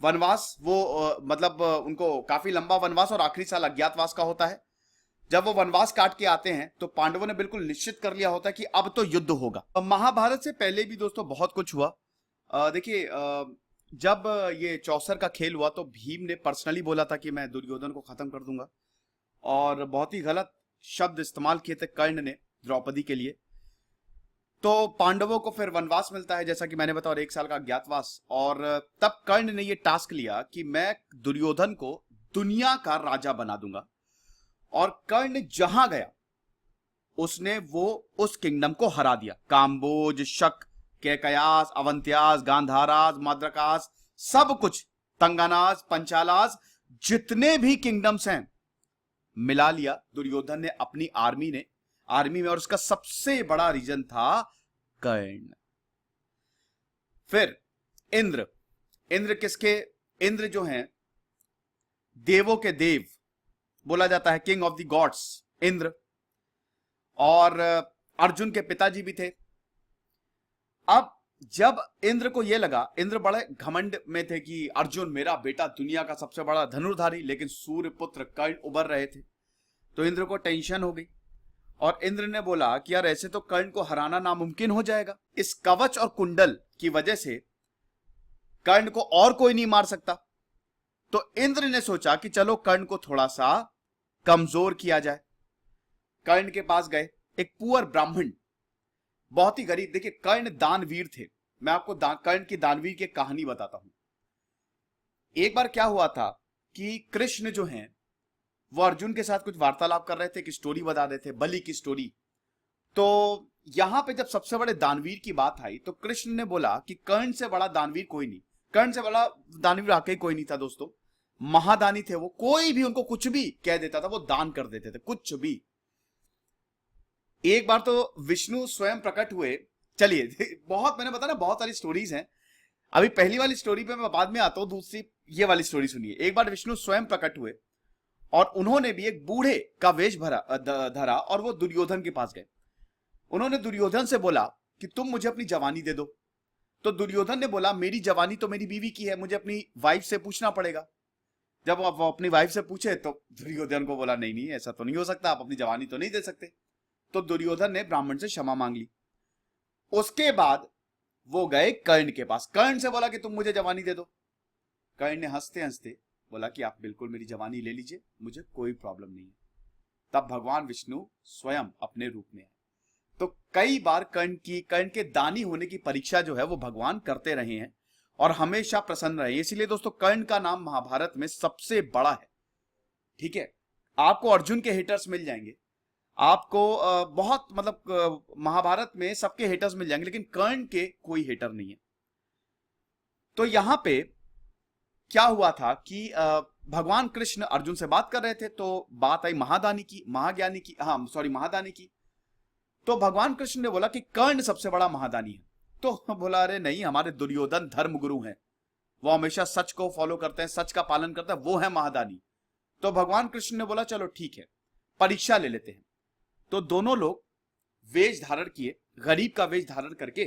वनवास वो मतलब उनको काफी लंबा वनवास और आखिरी साल अज्ञातवास का होता है। जब वो वनवास काट के आते हैं तो पांडवों ने बिल्कुल निश्चित कर लिया होता है कि अब तो युद्ध होगा। महाभारत से पहले भी दोस्तों बहुत कुछ हुआ। देखिए, जब ये चौसर का खेल हुआ तो भीम ने पर्सनली बोला था कि मैं दुर्योधन को खत्म कर दूंगा, और बहुत ही गलत शब्द इस्तेमाल किए थे कर्ण ने द्रौपदी के लिए। तो पांडवों को फिर वनवास मिलता है, जैसा कि मैंने बताया, और 1 साल का अज्ञातवास। और तब कर्ण ने ये टास्क लिया कि मैं दुर्योधन को दुनिया का राजा बना दूंगा। और कर्ण जहां गया उसने वो उस किंगडम को हरा दिया। काम्बोज, शक, केकयास, अवंत्यास, गांधारास, मद्रकास, सब कुछ, तंगानास, पंचालास, जितने भी किंगडम्स हैं मिला लिया दुर्योधन ने अपनी आर्मी में। और उसका सबसे बड़ा रीजन था कर्ण। फिर इंद्र किसके? इंद्र जो हैं देवों के देव, बोला जाता है king of the gods Indra. और अर्जुन के पिताजी भी थे। अब जब इंद्र को यह लगा, इंद्र बड़े घमंड में थे कि अर्जुन मेरा बेटा दुनिया का सबसे बड़ा धनुर्धारी, लेकिन सूर्य पुत्र कर्ण उभर रहे थे, तो इंद्र को टेंशन हो गई। और इंद्र ने बोला कि यार ऐसे तो कर्ण को हराना नामुमकिन हो जाएगा। इस कवच और कुंडल की वजह से कर्ण को और कोई नहीं मार सकता। तो इंद्र ने सोचा कि चलो कर्ण को थोड़ा सा कमजोर किया जाए। कर्ण के पास गए, एक पुअर ब्राह्मण, बहुत ही गरीब। देखिए, कर्ण दानवीर थे। मैं आपको कर्ण की दानवीर की कहानी बताता हूं। एक बार क्या हुआ था कि कृष्ण जो हैं वो अर्जुन के साथ कुछ वार्तालाप कर रहे थे, एक स्टोरी बता रहे थे, बलि की स्टोरी। तो यहां पे जब सबसे बड़े दानवीर की बात आई तो कृष्ण ने बोला कि कर्ण से बड़ा दानवीर कोई नहीं। कर्ण से बड़ा दानवीर आके कोई नहीं था दोस्तों। महादानी थे वो। कोई भी उनको कुछ भी कह देता था, वो दान कर देते थे, कुछ भी। एक बार तो विष्णु स्वयं प्रकट हुए। चलिए, बहुत, मैंने बताया ना बहुत सारी स्टोरीज हैं। अभी पहली वाली स्टोरी पे मैं बाद में आता हूं, दूसरी ये वाली स्टोरी सुनिए। एक बार विष्णु स्वयं प्रकट हुए और उन्होंने भी एक बूढ़े का वेश धरा और वो दुर्योधन के पास गए। उन्होंने दुर्योधन से बोला कि तुम मुझे अपनी जवानी दे दो। तो दुर्योधन ने बोला मेरी जवानी तो मेरी बीवी की है, मुझे अपनी वाइफ से पूछना पड़ेगा। जब वो अपनी वाइफ से पूछे तो दुर्योधन को बोला नहीं नहीं, ऐसा तो नहीं हो सकता, आप अपनी जवानी तो नहीं दे सकते। तो दुर्योधन ने ब्राह्मण से क्षमा मांग ली। उसके बाद वो गए कर्ण के पास। कर्ण से बोला कि तुम मुझे जवानी दे दो। कर्ण ने हंसते हंसते बोला कि आप बिल्कुल मेरी जवानी ले लीजिए, मुझे कोई प्रॉब्लम नहीं है। तब भगवान विष्णु स्वयं अपने रूप में आए। तो कई बार कर्ण के दानी होने की परीक्षा जो है वो भगवान करते रहे हैं और हमेशा प्रसन्न रहे। इसीलिए दोस्तों कर्ण का नाम महाभारत में सबसे बड़ा है। ठीक है, आपको अर्जुन के हेटर्स मिल जाएंगे, आपको बहुत, मतलब महाभारत में सबके हेटर्स मिल जाएंगे, लेकिन कर्ण के कोई हेटर नहीं है। तो यहां पे क्या हुआ था कि भगवान कृष्ण अर्जुन से बात कर रहे थे, तो बात आई महादानी की, महाज्ञानी की, हाँ सॉरी, महादानी की। तो भगवान कृष्ण ने बोला कि कर्ण सबसे बड़ा महादानी है। तो बोला अरे नहीं, हमारे दुर्योधन धर्म गुरु हैं, वो हमेशा सच को फॉलो करते हैं, सच का पालन करते हैं, वो है महादानी। तो भगवान कृष्ण ने बोला चलो ठीक है, परीक्षा ले लेते हैं। तो दोनों लोग वेश धारण किए, गरीब का वेश धारण करके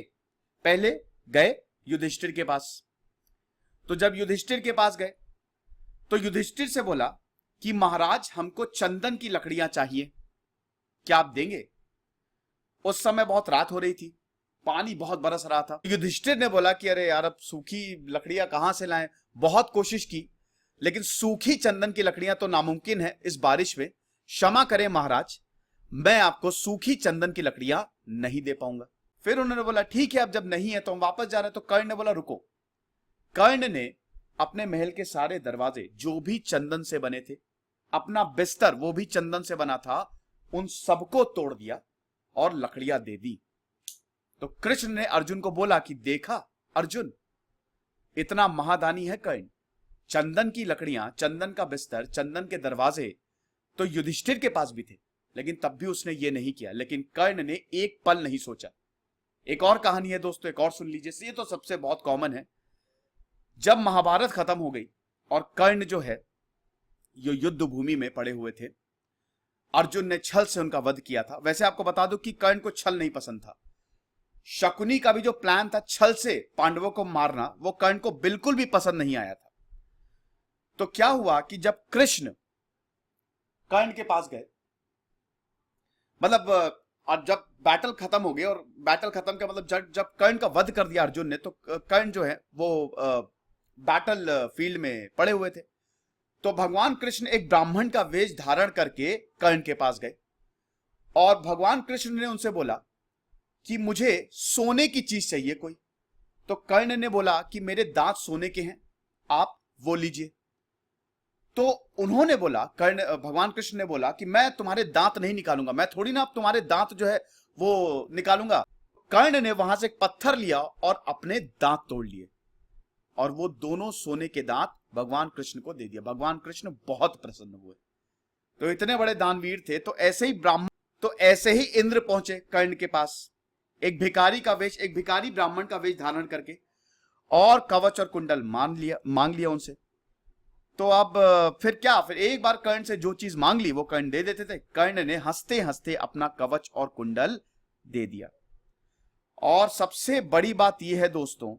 पहले गए युधिष्ठिर के पास। तो जब युधिष्ठिर के पास गए तो युधिष्ठिर से बोला कि महाराज हमको चंदन की लकड़ियां चाहिए, क्या आप देंगे? उस समय बहुत रात हो रही थी, पानी बहुत बरस रहा था। युधिष्ठिर ने बोला कि अरे यार, अब सूखी लकड़ियां कहां से लाएं? बहुत कोशिश की, लेकिन सूखी चंदन की लकड़ियां तो नामुमकिन है इस बारिश में। क्षमा करें महाराज, मैं आपको सूखी चंदन की लकड़ियां नहीं दे पाऊंगा। फिर उन्होंने बोला ठीक है, अब जब नहीं है तो हम वापस जा रहे हैं। तो कर्ण ने बोला रुको। कर्ण ने अपने महल के सारे दरवाजे जो भी चंदन से बने थे, अपना बिस्तर वो भी चंदन से बना था, उन सबको तोड़ दिया और लकड़ियां दे दी। तो कृष्ण ने अर्जुन को बोला कि देखा अर्जुन, इतना महादानी है कर्ण। चंदन की लकड़ियां, चंदन का बिस्तर, चंदन के दरवाजे तो युधिष्ठिर के पास भी थे, लेकिन तब भी उसने ये नहीं किया। लेकिन कर्ण ने एक पल नहीं सोचा। एक और कहानी है दोस्तों, एक और सुन लीजिए, ये तो सबसे बहुत कॉमन है। जब महाभारत खत्म हो गई और कर्ण जो है ये युद्ध भूमि में पड़े हुए थे, अर्जुन ने छल से उनका वध किया था। वैसे आपको बता दूं कि कर्ण को छल नहीं पसंद था। शकुनी का भी जो प्लान था छल से पांडवों को मारना, वो कर्ण को बिल्कुल भी पसंद नहीं आया था। तो क्या हुआ कि जब कृष्ण कर्ण के पास गए, मतलब और जब बैटल खत्म हो गई, और बैटल खत्म का मतलब जब कर्ण का वध कर दिया अर्जुन ने, तो कर्ण जो है वो बैटल फील्ड में पड़े हुए थे। तो भगवान कृष्ण एक ब्राह्मण का वेश धारण करके कर्ण के पास गए और भगवान कृष्ण ने उनसे बोला कि मुझे सोने की चीज चाहिए कोई। तो कर्ण ने बोला कि मेरे दांत सोने के हैं, आप वो लीजिए। तो उन्होंने बोला, भगवान कृष्ण ने बोला कि मैं तुम्हारे दांत नहीं निकालूंगा, मैं थोड़ी ना तुम्हारे दांत जो है वो निकालूंगा। कर्ण ने वहां से एक पत्थर लिया और अपने दांत तोड़ लिए और वो दोनों सोने के दांत भगवान कृष्ण को दे दिया। भगवान कृष्ण बहुत प्रसन्न हुए। तो इतने बड़े दानवीर थे। तो ऐसे ही इंद्र पहुंचे कर्ण के पास, एक भिखारी ब्राह्मण का वेश धारण करके, और कवच और कुंडल मांग लिया उनसे। तो अब फिर एक बार कर्ण से जो चीज मांग ली वो कर्ण दे देते थे। कर्ण ने हंसते हंसते अपना कवच और कुंडल दे दिया। और सबसे बड़ी बात यह है दोस्तों,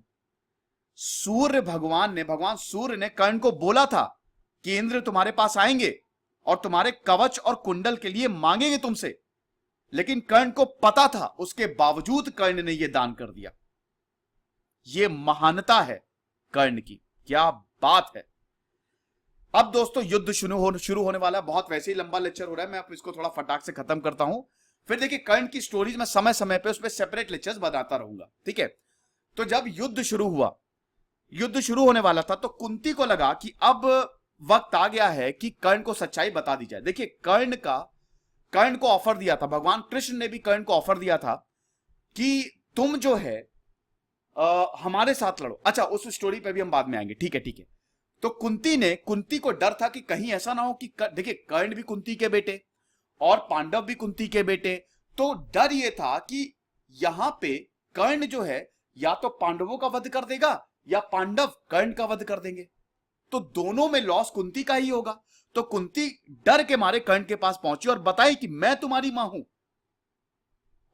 भगवान सूर्य ने कर्ण को बोला था कि इंद्र तुम्हारे पास आएंगे और तुम्हारे कवच और कुंडल के लिए मांगेंगे तुमसे, लेकिन कर्ण को पता था, उसके बावजूद कर्ण ने यह दान कर दिया। यह महानता है कर्ण की, क्या बात है। अब दोस्तों युद्ध शुरू होने वाला है। बहुत वैसे ही लंबा लेक्चर हो रहा है, मैं इसको थोड़ा फटाक से खत्म करता हूं। फिर देखिए कर्ण की स्टोरीज में समय समय पे उस पर सेपरेट लेक्चर्स बताता रहूंगा, ठीक है। तो जब युद्ध शुरू होने वाला था, तो कुंती को लगा कि अब वक्त आ गया है कि कर्ण को सच्चाई बता दी जाए। देखिए कर्ण को ऑफर दिया था, भगवान कृष्ण ने भी कर्ण को ऑफर दिया था कि तुम जो है हमारे साथ लड़ो। अच्छा, उस स्टोरी पे भी हम बाद में आएंगे, ठीक है। तो कुंती को डर था कि कहीं ऐसा ना हो कि देखिए कर्ण भी कुंती के बेटे और पांडव भी कुंती के बेटे। तो डर यह था कि यहां पे कर्ण जो है या तो पांडवों का वध कर देगा या पांडव कर्ण का वध कर देंगे, तो दोनों में लॉस कुंती का ही होगा। तो कुंती डर के मारे कर्ण के पास पहुंची और बताई कि मैं तुम्हारी मां हूं।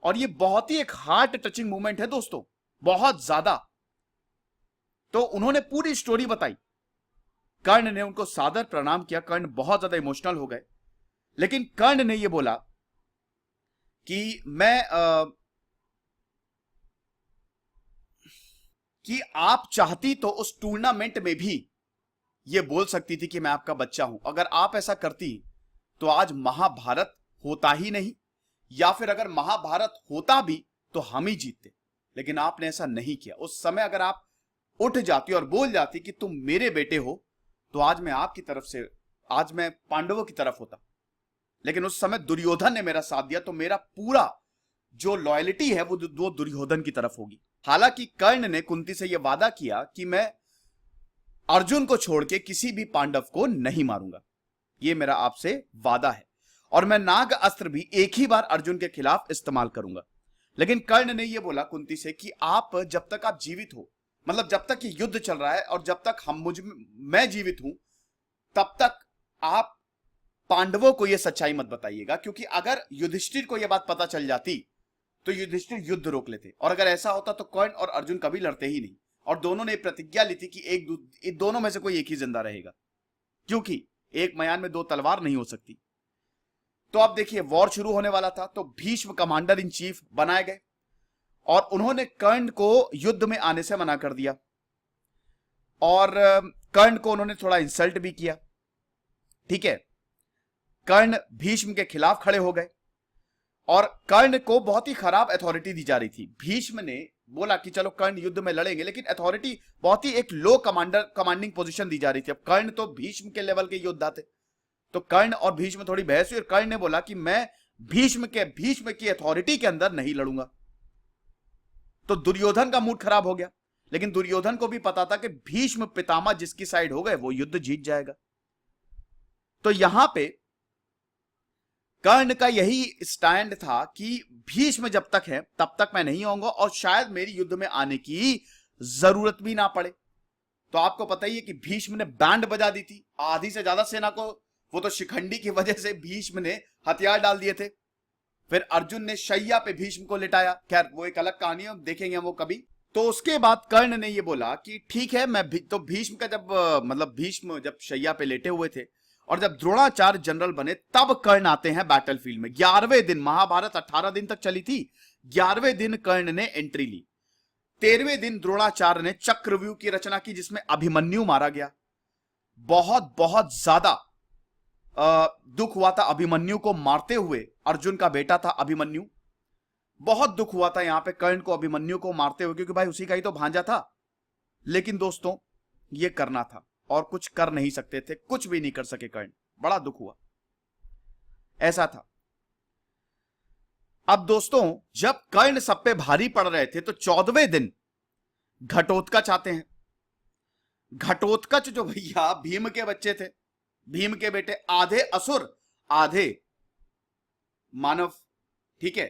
और ये बहुत ही एक हार्ट टचिंग मोमेंट है दोस्तों, बहुत ज्यादा। तो उन्होंने पूरी स्टोरी बताई। कर्ण ने उनको सादर प्रणाम किया। कर्ण बहुत ज्यादा इमोशनल हो गए, लेकिन कर्ण ने यह बोला कि आप चाहती तो उस टूर्नामेंट में भी यह बोल सकती थी कि मैं आपका बच्चा हूं। अगर आप ऐसा करती तो आज महाभारत होता ही नहीं, या फिर अगर महाभारत होता भी तो हम ही जीतते। लेकिन आपने ऐसा नहीं किया। उस समय अगर आप उठ जाती और बोल जाती कि तुम मेरे बेटे हो, तो आज मैं पांडवों की तरफ होता। लेकिन उस समय दुर्योधन ने मेरा साथ दिया, तो मेरा पूरा जो लॉयल्टी है वो दुर्योधन की तरफ होगी। हालांकि कर्ण ने कुंती से यह वादा किया कि मैं अर्जुन को छोड़ के किसी भी पांडव को नहीं मारूंगा, यह मेरा आपसे वादा है, और मैं नाग अस्त्र भी एक ही बार अर्जुन के खिलाफ इस्तेमाल करूंगा। लेकिन कर्ण ने यह बोला कुंती से कि आप जब तक आप जीवित हो, मतलब जब तक ये युद्ध चल रहा है और जब तक मैं जीवित हूं, तब तक आप पांडवों को यह सच्चाई मत बताइएगा, क्योंकि अगर युधिष्ठिर को यह बात पता चल जाती तो युधिष्ठिर युद्ध रोक लेते, और अगर ऐसा होता तो कर्ण और अर्जुन कभी लड़ते ही नहीं। और दोनों ने प्रतिज्ञा ली थी कि दोनों में से कोई एक ही जिंदा रहेगा, क्योंकि एक मयान में दो तलवार नहीं हो सकती। तो अब देखिए वॉर शुरू होने वाला था, तो भीष्म कमांडर इन चीफ बनाए गए और उन्होंने कर्ण को युद्ध में आने से मना कर दिया, और कर्ण को उन्होंने थोड़ा इंसल्ट भी किया, ठीक है। कर्ण भीष्म के खिलाफ खड़े हो गए और कर्ण को बहुत ही खराब अथॉरिटी दी जा रही थी। भीष्म ने बोला कि चलो कर्ण युद्ध में लड़ेंगे, लेकिन अथॉरिटी बहुत ही एक लो कमांडिंग पोजीशन दी जा रही थी। अब कर्ण तो भीष्म के लेवल के योद्धा थे, तो कर्ण और भीष्म थोड़ी बहस हुई और कर्ण ने बोला कि मैं भीष्म की अथॉरिटी के अंदर नहीं लड़ूंगा। तो दुर्योधन का मूड खराब हो गया, लेकिन दुर्योधन को भी पता था कि भीष्म पितामह जिसकी साइड हो गए वो युद्ध जीत जाएगा। तो यहां पे कर्ण का यही स्टैंड था कि भीष्म जब तक है तब तक मैं नहीं आऊंगा, और शायद मेरी युद्ध में आने की जरूरत भी ना पड़े। तो आपको पता ही है कि भीष्म ने बैंड बजा दी थी, आधी से ज्यादा सेना को वो तो शिखंडी की वजह से भीष्म ने हथियार डाल दिए थे। फिर अर्जुन ने शैया पे भीष्म को लिटाया, खैर वो एक अलग कहानी है, देखेंगे वो कभी। तो उसके बाद कर्ण ने ये बोला कि ठीक है, मैं तो भीष्म का जब मतलब भीष्म जब शैया पे लेटे हुए थे और जब द्रोणाचार्य जनरल बने तब कर्ण आते हैं बैटलफील्ड में। 11वें दिन, महाभारत 18 दिन तक चली थी, 11वें दिन कर्ण ने एंट्री ली। 13वें दिन द्रोणाचार्य ने चक्रव्यूह की रचना की जिसमें अभिमन्यु मारा गया। बहुत बहुत ज्यादा दुख हुआ था अभिमन्यु को मारते हुए। अर्जुन का बेटा था अभिमन्यु, बहुत दुख हुआ था यहां पे कर्ण को अभिमन्यु को मारते हुए, क्योंकि भाई उसी का ही तो भांजा था। लेकिन दोस्तों ये करना था और कुछ कर नहीं सकते थे, कुछ भी नहीं कर सके कर्ण, बड़ा दुख हुआ, ऐसा था। अब दोस्तों जब कर्ण सब पे भारी पड़ रहे थे तो 14वें दिन घटोत्कच आते हैं। घटोत्कच जो भैया भीम के बच्चे थे, भीम के बेटे, आधे असुर आधे मानव, ठीक है।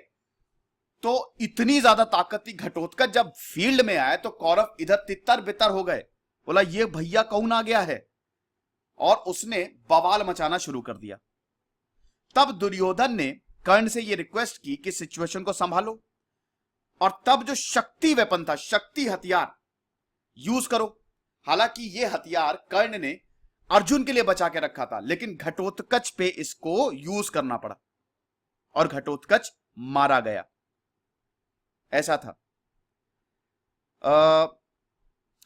तो इतनी ज्यादा ताकत थी घटोत्कच जब फील्ड में आए तो कौरव इधर तितर बितर हो गए, बोला ये भैया कौन आ गया है, और उसने बवाल मचाना शुरू कर दिया। तब दुर्योधन ने कर्ण से यह रिक्वेस्ट की कि सिचुएशन को संभालो और तब जो शक्ति वेपन था, शक्ति हथियार यूज करो। हालांकि यह हथियार कर्ण ने अर्जुन के लिए बचा के रखा था, लेकिन घटोत्कच पे इसको यूज करना पड़ा और घटोत्कच मारा गया, ऐसा था।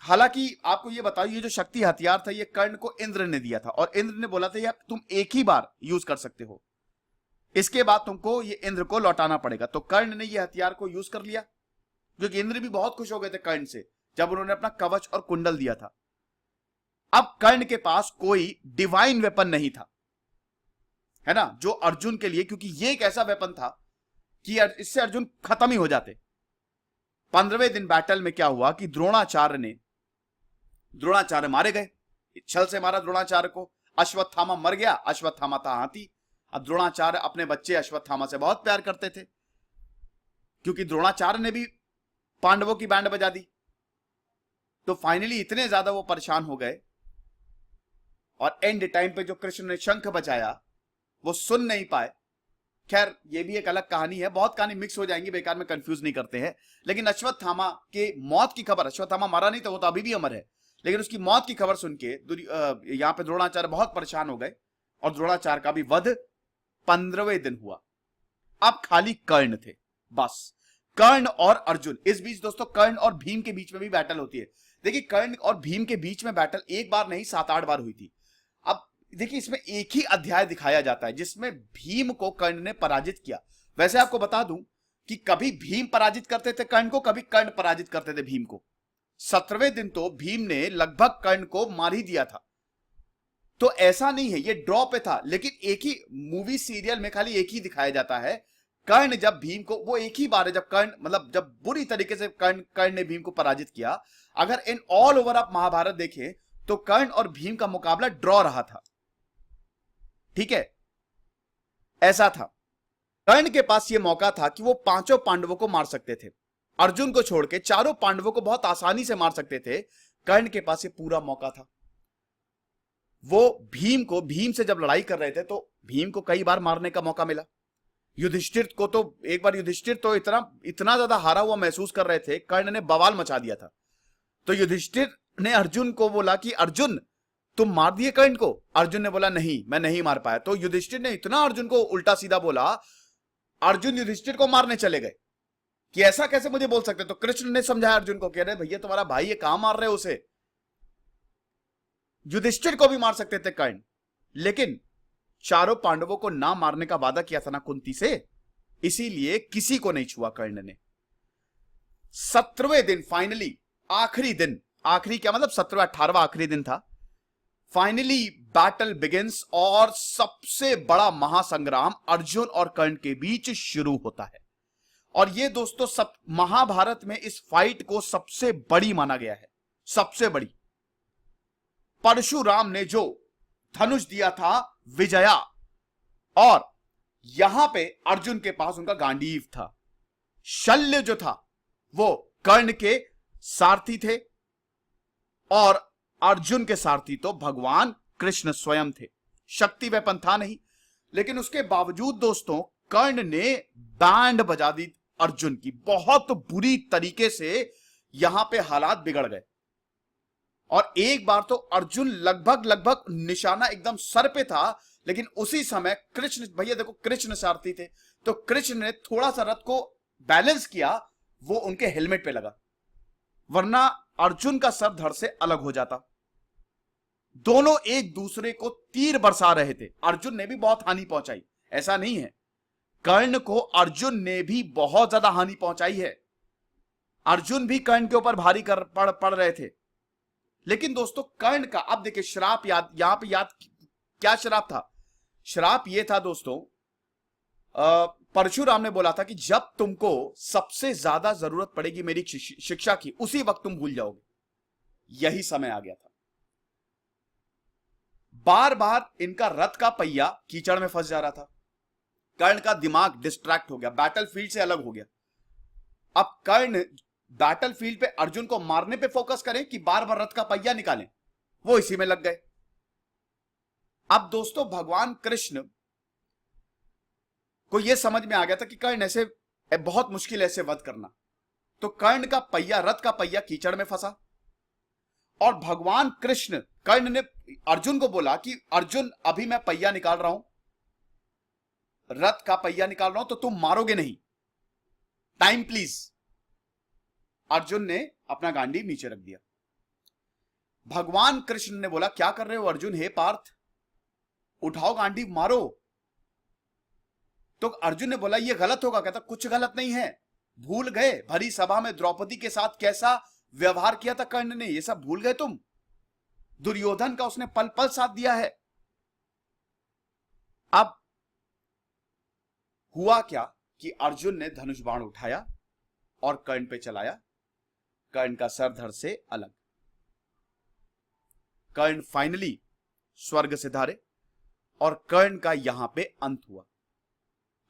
हालांकि आपको यह बताओ, ये जो शक्ति हथियार था ये कर्ण को इंद्र ने दिया था और इंद्र ने बोला था यार तुम एक ही बार यूज कर सकते हो, इसके बाद तुमको ये इंद्र को लौटाना पड़ेगा। तो कर्ण ने ये हथियार को यूज कर लिया, क्योंकि इंद्र भी बहुत खुश हो गए थे कर्ण से जब उन्होंने अपना कवच और कुंडल दिया था। अब कर्ण के पास कोई डिवाइन वेपन नहीं था, है ना, जो अर्जुन के लिए, क्योंकि ये एक ऐसा वेपन था कि इससे अर्जुन खत्म ही हो जाते। 15वें दिन बैटल में क्या हुआ कि द्रोणाचार्य मारे गए, छल से मारा द्रोणाचार्य को। अश्वत्थामा मर गया, अश्वत्थामा था हाथी। अब द्रोणाचार्य अपने बच्चे अश्वत्थामा से बहुत प्यार करते थे, क्योंकि द्रोणाचार्य ने भी पांडवों की बैंड बजा दी। तो फाइनली इतने ज्यादा वो परेशान हो गए और एंड टाइम पे जो कृष्ण ने शंख बजाया वो सुन नहीं पाए। खैर ये भी एक अलग कहानी है, बहुत कहानी मिक्स हो जाएंगी, बेकार में कंफ्यूज नहीं करते हैं। लेकिन अश्वत्थामा के मौत की खबर, अश्वत्थामा मारा नहीं था, वो तो अभी भी अमर है, लेकिन उसकी मौत की खबर सुन के यहां पे द्रोणाचार्य बहुत परेशान हो गए और द्रोणाचार्य का भी वध 15वें दिन हुआ। अब खाली कर्ण थे, बस कर्ण और अर्जुन। इस बीच दोस्तों कर्ण और भीम के बीच में भी बैटल होती है। देखिए कर्ण और भीम के बीच में बैटल एक बार नहीं 7-8 बार हुई थी। अब देखिए इसमें एक ही अध्याय दिखाया जाता है जिसमें भीम को कर्ण ने पराजित किया। वैसे आपको बता दूं कि कभी भीम पराजित करते थे कर्ण को, कभी कर्ण पराजित करते थे भीम को। 17वें दिन तो भीम ने लगभग कर्ण को मार ही दिया था। तो ऐसा नहीं है, ये ड्रॉ पे था, लेकिन एक ही मूवी सीरियल में खाली एक ही दिखाया जाता है। कर्ण जब भीम को, वो एक ही बार है जब कर्ण, मतलब जब बुरी तरीके से कर्ण ने भीम को पराजित किया। अगर इन ऑल ओवर आप महाभारत देखें तो कर्ण और भीम का मुकाबला ड्रॉ रहा था, ठीक है, ऐसा था। कर्ण के पास यह मौका था कि वो 5 पांडवों को मार सकते थे, अर्जुन को छोड़ के 4 पांडवों को बहुत आसानी से मार सकते थे। कर्ण के पास ये पूरा मौका था। वो भीम से जब लड़ाई कर रहे थे तो भीम को कई बार मारने का मौका मिला। युधिष्ठिर को तो एक बार, युधिष्ठिर तो इतना ज्यादा हारा हुआ महसूस कर रहे थे, कर्ण ने बवाल मचा दिया था। तो युधिष्ठिर ने अर्जुन को बोला कि अर्जुन तुम मार दिए कर्ण को। अर्जुन ने बोला नहीं, मैं नहीं मार पाया। तो युधिष्ठिर ने इतना अर्जुन को उल्टा सीधा बोला, अर्जुन युधिष्ठिर को मारने चले गए कि ऐसा कैसे मुझे बोल सकते। तो कृष्ण ने समझाया अर्जुन को, कह रहे भैया तुम्हारा भाई है, कहां मार रहे हो उसे। युधिष्ठिर को भी मार सकते थे कर्ण, लेकिन 4 पांडवों को ना मारने का वादा किया था ना कुंती से, इसीलिए किसी को नहीं छुआ कर्ण ने। 17वें दिन फाइनली, आखिरी दिन, आखिरी क्या मतलब 17वां 18वां आखिरी दिन था। फाइनली बैटल बिगिंस और सबसे बड़ा महासंग्राम अर्जुन और कर्ण के बीच शुरू होता है। और ये दोस्तों सब महाभारत में इस फाइट को सबसे बड़ी माना गया है, सबसे बड़ी। परशुराम ने जो धनुष दिया था विजया, और यहां पे अर्जुन के पास उनका गांडीव था। शल्य जो था वो कर्ण के सारथी थे और अर्जुन के सारथी तो भगवान कृष्ण स्वयं थे। शक्ति वेपन था नहीं, लेकिन उसके बावजूद दोस्तों कर्ण ने बैंड बजा दी अर्जुन की। बहुत बुरी तरीके से यहां पे हालात बिगड़ गए और एक बार तो अर्जुन लगभग निशाना एकदम सर पे था, लेकिन उसी समय कृष्ण, भैया देखो कृष्ण सारथी थे, तो कृष्ण ने थोड़ा सा रथ को बैलेंस किया, वो उनके हेलमेट पे लगा, वरना अर्जुन का सर धड़ से अलग हो जाता। दोनों एक दूसरे को तीर बरसा रहे थे। अर्जुन ने भी बहुत हानि पहुंचाई, ऐसा नहीं है, कर्ण को अर्जुन ने भी बहुत ज्यादा हानि पहुंचाई है। अर्जुन भी कर्ण के ऊपर भारी पड़ रहे थे। लेकिन दोस्तों कर्ण का, अब देखिए श्राप यहां पे याद क्या श्राप था? श्राप ये था दोस्तों, परशुराम ने बोला था कि जब तुमको सबसे ज्यादा जरूरत पड़ेगी मेरी शिक्षा की, उसी वक्त तुम भूल जाओगे। यही समय आ गया था। बार बार इनका रथ का पहिया कीचड़ में फंस जा रहा था। कर्ण का दिमाग डिस्ट्रैक्ट हो गया, बैटलफील्ड से अलग हो गया। अब कर्ण बैटलफील्ड पे अर्जुन को मारने पे फोकस करें कि बार बार रथ का पहिया निकालें, वो इसी में लग गए। अब दोस्तों भगवान कृष्ण को यह समझ में आ गया था कि कर्ण ऐसे बहुत मुश्किल ऐसे वध करना, तो कर्ण का पहिया, रथ का पहिया कीचड़ में फंसा और भगवान कृष्ण, कर्ण ने अर्जुन को बोला कि अर्जुन अभी मैं पहिया निकाल रहा हूं, रथ का पहिया निकाल रहा हूं, तो तुम मारोगे नहीं, टाइम प्लीज। अर्जुन ने अपना गांडीव नीचे रख दिया। भगवान कृष्ण ने बोला क्या कर रहे हो अर्जुन, हे पार्थ, उठाओ गांडीव मारो। तो अर्जुन ने बोला ये गलत होगा। कहता कुछ गलत नहीं है, भूल गए भरी सभा में द्रौपदी के साथ कैसा व्यवहार किया था कर्ण ने, ये सब भूल गए तुम? दुर्योधन का उसने पल पल साथ दिया है। अब हुआ क्या कि अर्जुन ने धनुष बाण उठाया और कर्ण पे चलाया। कर्ण का सर धड़ से अलग। कर्ण फाइनली स्वर्ग से धारे और कर्ण का यहां पे अंत हुआ।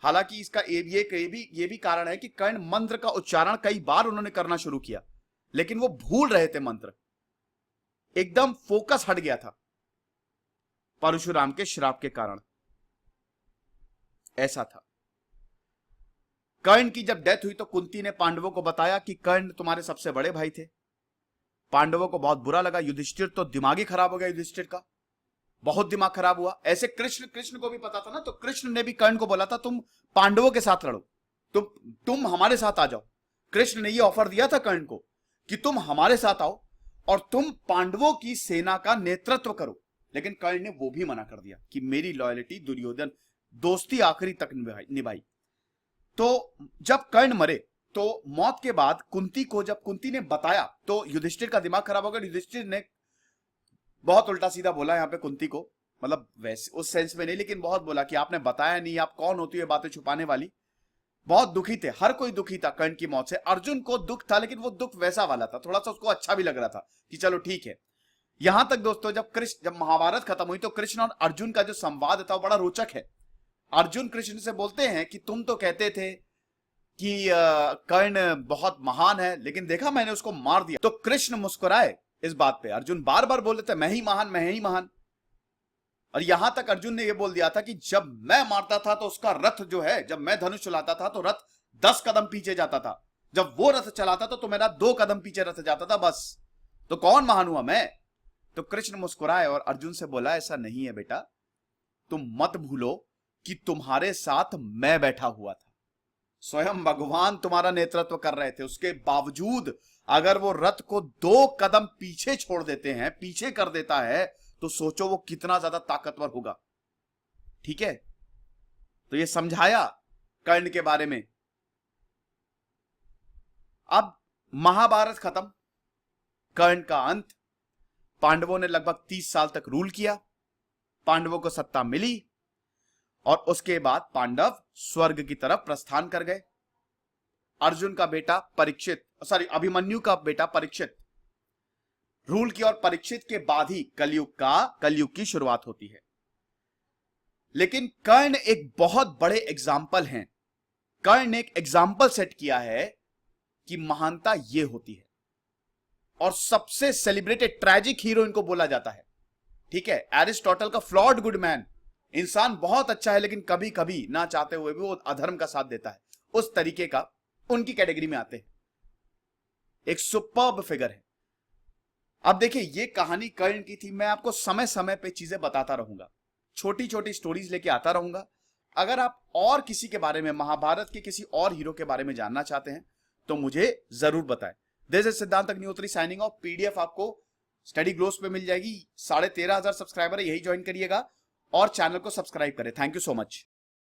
हालांकि इसका ये भी कारण है कि कर्ण मंत्र का उच्चारण कई बार उन्होंने करना शुरू किया, लेकिन वो भूल रहे थे मंत्र, एकदम फोकस हट गया था परशुराम के श्राप के कारण। ऐसा था। कर्ण की जब डेथ हुई तो कुंती ने पांडवों को बताया कि कर्ण तुम्हारे सबसे बड़े भाई थे। पांडवों को बहुत बुरा लगा। युधिष्ठिर तो दिमाग ही खराब हो गया, युधिष्ठिर का बहुत दिमाग खराब हुआ। ऐसे कृष्ण को भी पता था ना, तो कृष्ण ने भी कर्ण को बोला था तुम पांडवों के साथ लड़ो, तुम हमारे साथ आ जाओ। कृष्ण ने यह ऑफर दिया था कर्ण को कि तुम हमारे साथ आओ और तुम पांडवों की सेना का नेतृत्व करो। लेकिन कर्ण ने वो भी मना कर दिया कि मेरी लॉयल्टी दुर्योधन, दोस्ती आखिरी तक निभाई। तो जब कर्ण मरे तो मौत के बाद कुंती को जब कुंती ने बताया तो युधिष्ठिर का दिमाग खराब हो गया। युधिष्ठिर ने बहुत उल्टा सीधा बोला यहाँ पे कुंती को, मतलब वैसे उस सेंस में नहीं, लेकिन बहुत बोला कि आपने बताया नहीं, आप कौन होती है बातें छुपाने वाली। बहुत दुखी थे, हर कोई दुखी था कर्ण की मौत से। अर्जुन को दुख था, लेकिन वो दुख वैसा वाला था, थोड़ा सा उसको अच्छा भी लग रहा था कि चलो ठीक है। यहां तक दोस्तों जब महाभारत खत्म हुई तो कृष्ण और अर्जुन का जो संवाद था वो बड़ा रोचक है। अर्जुन कृष्ण से बोलते हैं कि तुम तो कहते थे कि कर्ण बहुत महान है, लेकिन देखा मैंने उसको मार दिया। तो कृष्ण मुस्कुराए इस बात पे। अर्जुन बार बार बोल रहे थे मैं ही महान, मैं ही महान। और यहां तक अर्जुन ने यह बोल दिया था कि जब मैं मारता था तो उसका रथ जो है, जब मैं धनुष चलाता था तो रथ 10 कदम पीछे जाता था, जब वो रथ चलाता था तो मेरा 2 कदम पीछे रथ जाता था, बस। तो कौन महान हुआ, मैं? तो कृष्ण मुस्कुराए और अर्जुन से बोला ऐसा नहीं है बेटा, तुम मत भूलो कि तुम्हारे साथ मैं बैठा हुआ था, स्वयं भगवान तुम्हारा नेतृत्व कर रहे थे। उसके बावजूद अगर वो रथ को 2 कदम पीछे छोड़ देते हैं, पीछे कर देता है, तो सोचो वो कितना ज्यादा ताकतवर होगा। ठीक है, तो ये समझाया कर्ण के बारे में। अब महाभारत खत्म, कर्ण का अंत। पांडवों ने लगभग 30 साल तक रूल किया, पांडवों को सत्ता मिली और उसके बाद पांडव स्वर्ग की तरफ प्रस्थान कर गए। अर्जुन का बेटा अभिमन्यु का बेटा परीक्षित रूल किया और परीक्षित के बाद ही कलयुग की शुरुआत होती है। लेकिन कर्ण एक बहुत बड़े एग्जाम्पल हैं। कर्ण ने एक एग्जाम्पल सेट किया है कि महानता यह होती है, और सबसे सेलिब्रेटेड ट्रैजिक हीरो इनको बोला जाता है। ठीक है, एरिस्टोटल का फ्लॉड गुड मैन, इंसान बहुत अच्छा है लेकिन कभी कभी ना चाहते हुए भी वो अधर्म का साथ देता है, उस तरीके का उनकी कैटेगरी में आते हैं। एक सुपर्ब फिगर है। अब देखिए, ये कहानी कर्ण की थी। मैं आपको समय समय पे चीजें बताता रहूंगा, छोटी छोटी स्टोरीज लेके आता रहूंगा। अगर आप और किसी के बारे में, महाभारत के किसी और हीरो के बारे में जानना चाहते हैं तो मुझे जरूर बताएं। दिस इज सिद्धांत अग्निहोत्री साइनिंग ऑफ। पीडीएफ आपको स्टडी ग्लोस पे मिल जाएगी। 13,500 सब्सक्राइबर है, यही ज्वाइन करिएगा और चैनल को सब्सक्राइब करें। Thank you so much.